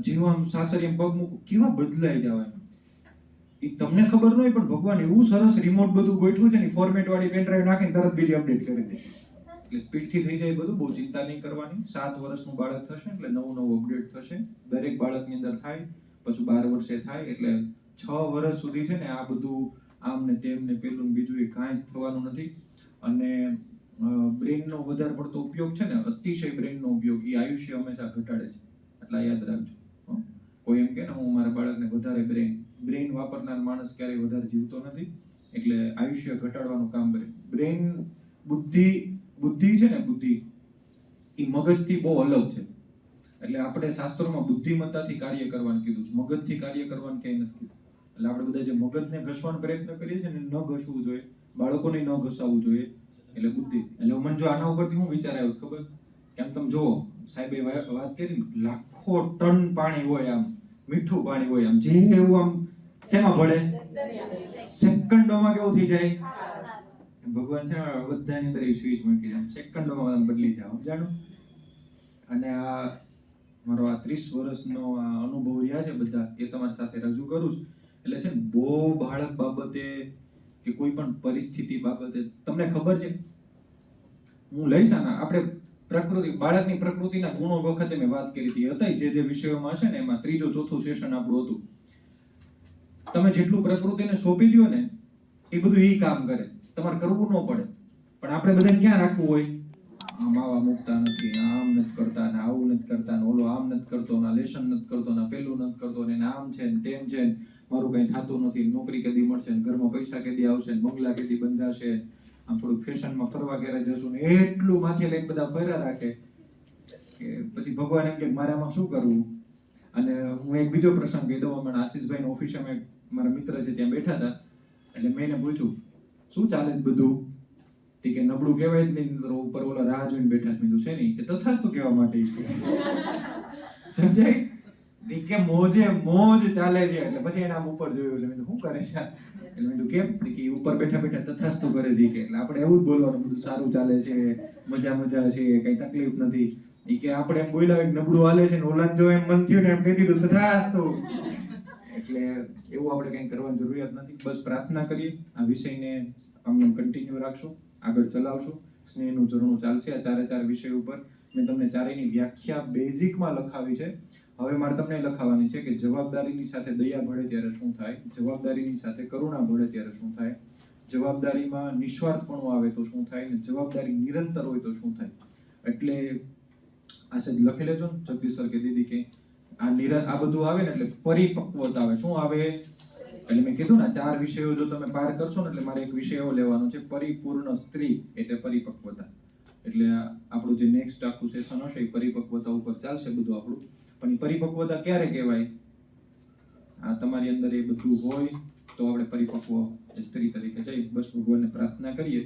S1: જેવા આમ સાસરીએ પગ મૂકો કેવા બદલાઈ જાવ. એ તમને ખબર ન હોય, પણ ભગવાન એવું સરસ રિમોટ બધું ગોઠવું છે ને, ફોર્મેટ વાળી પેન ડ્રાઈવ નાખીને તરત બીજી અપડેટ કરી દે. એટલે સ્પીડથી થઈ જાય બધું, બહુ ચિંતા નહીં કરવાની. 7 વર્ષનું બાળક થશે એટલે નવું અપડેટ થશે. દરેક બાળકની અંદર થાય, પછી 12 વર્ષે થાય, એટલે 6 વર્ષ સુધી છે ને આ બધું આમ ને તેમ ને પેલું બીજું એ કાંઈ જ થવાનું નથી. અને બ્રેઇનનો વધારે પડતો ઉપયોગ છે ને, અતિશય બ્રેઇનનો ઉપયોગ એ આયુષ્ય હંમેશા ઘટાડે છે. એટલે યાદ રાખજો. કોઈ એમ કે ને હું મારા બાળકને વધારે બ્રેઇન વાપરનાર માણસ ક્યારેય વધારે જીવતો નથી. એટલે આયુષ્ય ઘટાડવાનું કામ કરે. બ્રેઇન બુદ્ધિ છે ને, બુદ્ધિ એ મગજથી બહુ અલગ છે. એટલે આપણે શાસ્ત્રોમાં બુદ્ધિમત્તાથી કાર્ય કરવાનું કીધું છે, મગજથી કાર્ય કરવાનું ક્યાંય નથી કીધું. એટલે આપણે બધા જે મગજને ઘસવાનો પ્રયત્ન કરીએ છીએ ને, ન ઘસવું જોઈએ, બાળકોને ન ઘસાવવું જોઈએ. એટલે બુદ્ધિ. એટલે મને જો આના ઉપરથી હું વિચાર આવ્યો ખબર, કેમ તમે જુઓ, સાહેબે વાત કરી, લાખો ટન પાણી હોય, આમ મીઠું પાણી હોય, આમ જે એવું આમ શેમાં ભળે, સેકન્ડોમાં કેવું થઈ જાય. ભગવાન છે બધાની અંદર સ્વિચ મૂકી જાય, સેકન્ડોમાં બદલી જાય. સમજાણું? અને આ મારો આ 30 વર્ષનો આ અનુભવ રહ્યા છે બધા, એ તમારી સાથે રજૂ કરું છું. એટલે છે ને, બહુ બાળક બાબતે કે કોઈ પણ પરિસ્થિતિ બાબતે તમને ખબર છે, હું લઈશ આના આપણે બાળકની પ્રકૃતિના ગુણો વખતે મેં વાત કરી હતી, હતા જે વિષયોમાં હશે ને, એમાં 3રું 4થું સેશન આપણું હતું. તમે જેટલું પ્રકૃતિને સોંપી દો ને, એ બધું એ કામ કરે, તમારે કરવું ન પડે. પણ આપણે બધાને ક્યાં રાખવું હોય, આમ આવા મૂકતા નથી, આમ નથી કરતા, ને આવું નથી કરતા, ને ઓલો આમ નથી કરતો, ને લેસન નથી કરતો, ને પેલું નથી કરતો, ને આમ છે ને તેમ છે, મારું કઈ થતું નથી, નોકરી કદી મળશે, ને ઘરમાં પૈસા કદી આવશે, ને બંગલા કદી બંધાશે, આમ થોડુંક ફેશનમાં ફરવા ક્યારે જશું, ને એટલું માથે લઈને બધા ફર્યા રાખે કે પછી ભગવાન એમ કે મારે આમાં શું કરવું. અને હું એક બીજો પ્રસંગ કહી દઉં. હમણાં આશીષભાઈની ઓફિસે અમે મારા મિત્ર છે ત્યાં બેઠા હતા, એટલે મેં એને પૂછ્યું શું ચાલે છે બધું. કે નબળું કહેવાય જ નહીં, ઉપર ઓલા રાહ જોઈને બેઠા છે. મેં છે નહીં કે તથાસ્તુ કહેવા માટે સમજાય કે મોજ ચાલે છે. એટલે પછી એને આમ ઉપર જોયું, એટલે મેં શું કરે છે, એટલે મેં કેમ કે ઉપર બેઠા બેઠા તથાસ્તુ કરે છે. કે એટલે આપણે એવું જ બોલવાનું, બધું સારું ચાલે છે, મજા છે, કઈ તકલીફ નથી. એ કે આપણે એમ બોલ્યા નબળું હાલે છે ને, ઓલા જો એમ મન થયું ને એમ કહી દીધું તથાસ્તુ. એટલે એવું આપણે કંઈ કરવાની જરૂરિયાત નથી. બસ પ્રાર્થના કરીએ, આ વિષયને આમ કન્ટિન્યુ રાખશું, આગળ ચલાવશું, સ્નેહનું ઝરણું ચાલશે આ 4 વિષય ઉપર. મેં તમને ચારેયની વ્યાખ્યા બેઝિકમાં લખાવી છે. હવે મારે તમને લખાવવાની છે કે જવાબદારીની સાથે દયા ભળે ત્યારે શું થાય, જવાબદારીની સાથે કરુણા ભળે ત્યારે શું થાય, જવાબદારીમાં નિસ્વાર્થપણું આવે તો શું થાય, અને જવાબદારી નિરંતર હોય તો શું થાય. એટલે આ સજ લખી લેજો ને જગદીશ સર કે દીદી કે આ બધું આવે ને એટલે પરિપક્વતા આવે. શું આવે? એટલે મેં કીધું ને 4 વિષયો જો તમે પાર કરશો ને એટલે મારે એક વિષય એવો લેવાનો છે, પરિપૂર્ણ સ્ત્રી એટલે પરિપક્વતા. એટલે આપણું જે નેક્સ્ટ આખું સેશન હશે એ પરિપક્વતા ઉપર ચાલશે બધું આપણું. પણ એ પરિપક્વતા ક્યારે કહેવાય? આ તમારી અંદર એ બધું હોય તો આપણે પરિપક્વ સ્ત્રી તરીકે જઈએ. બસ ભગવાનને પ્રાર્થના કરીએ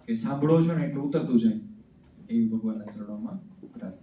S1: કે સાંભળો છો ને એટલે ઉતરતું જાય, એવી ભગવાનના ચરણોમાં પ્રાર્થના.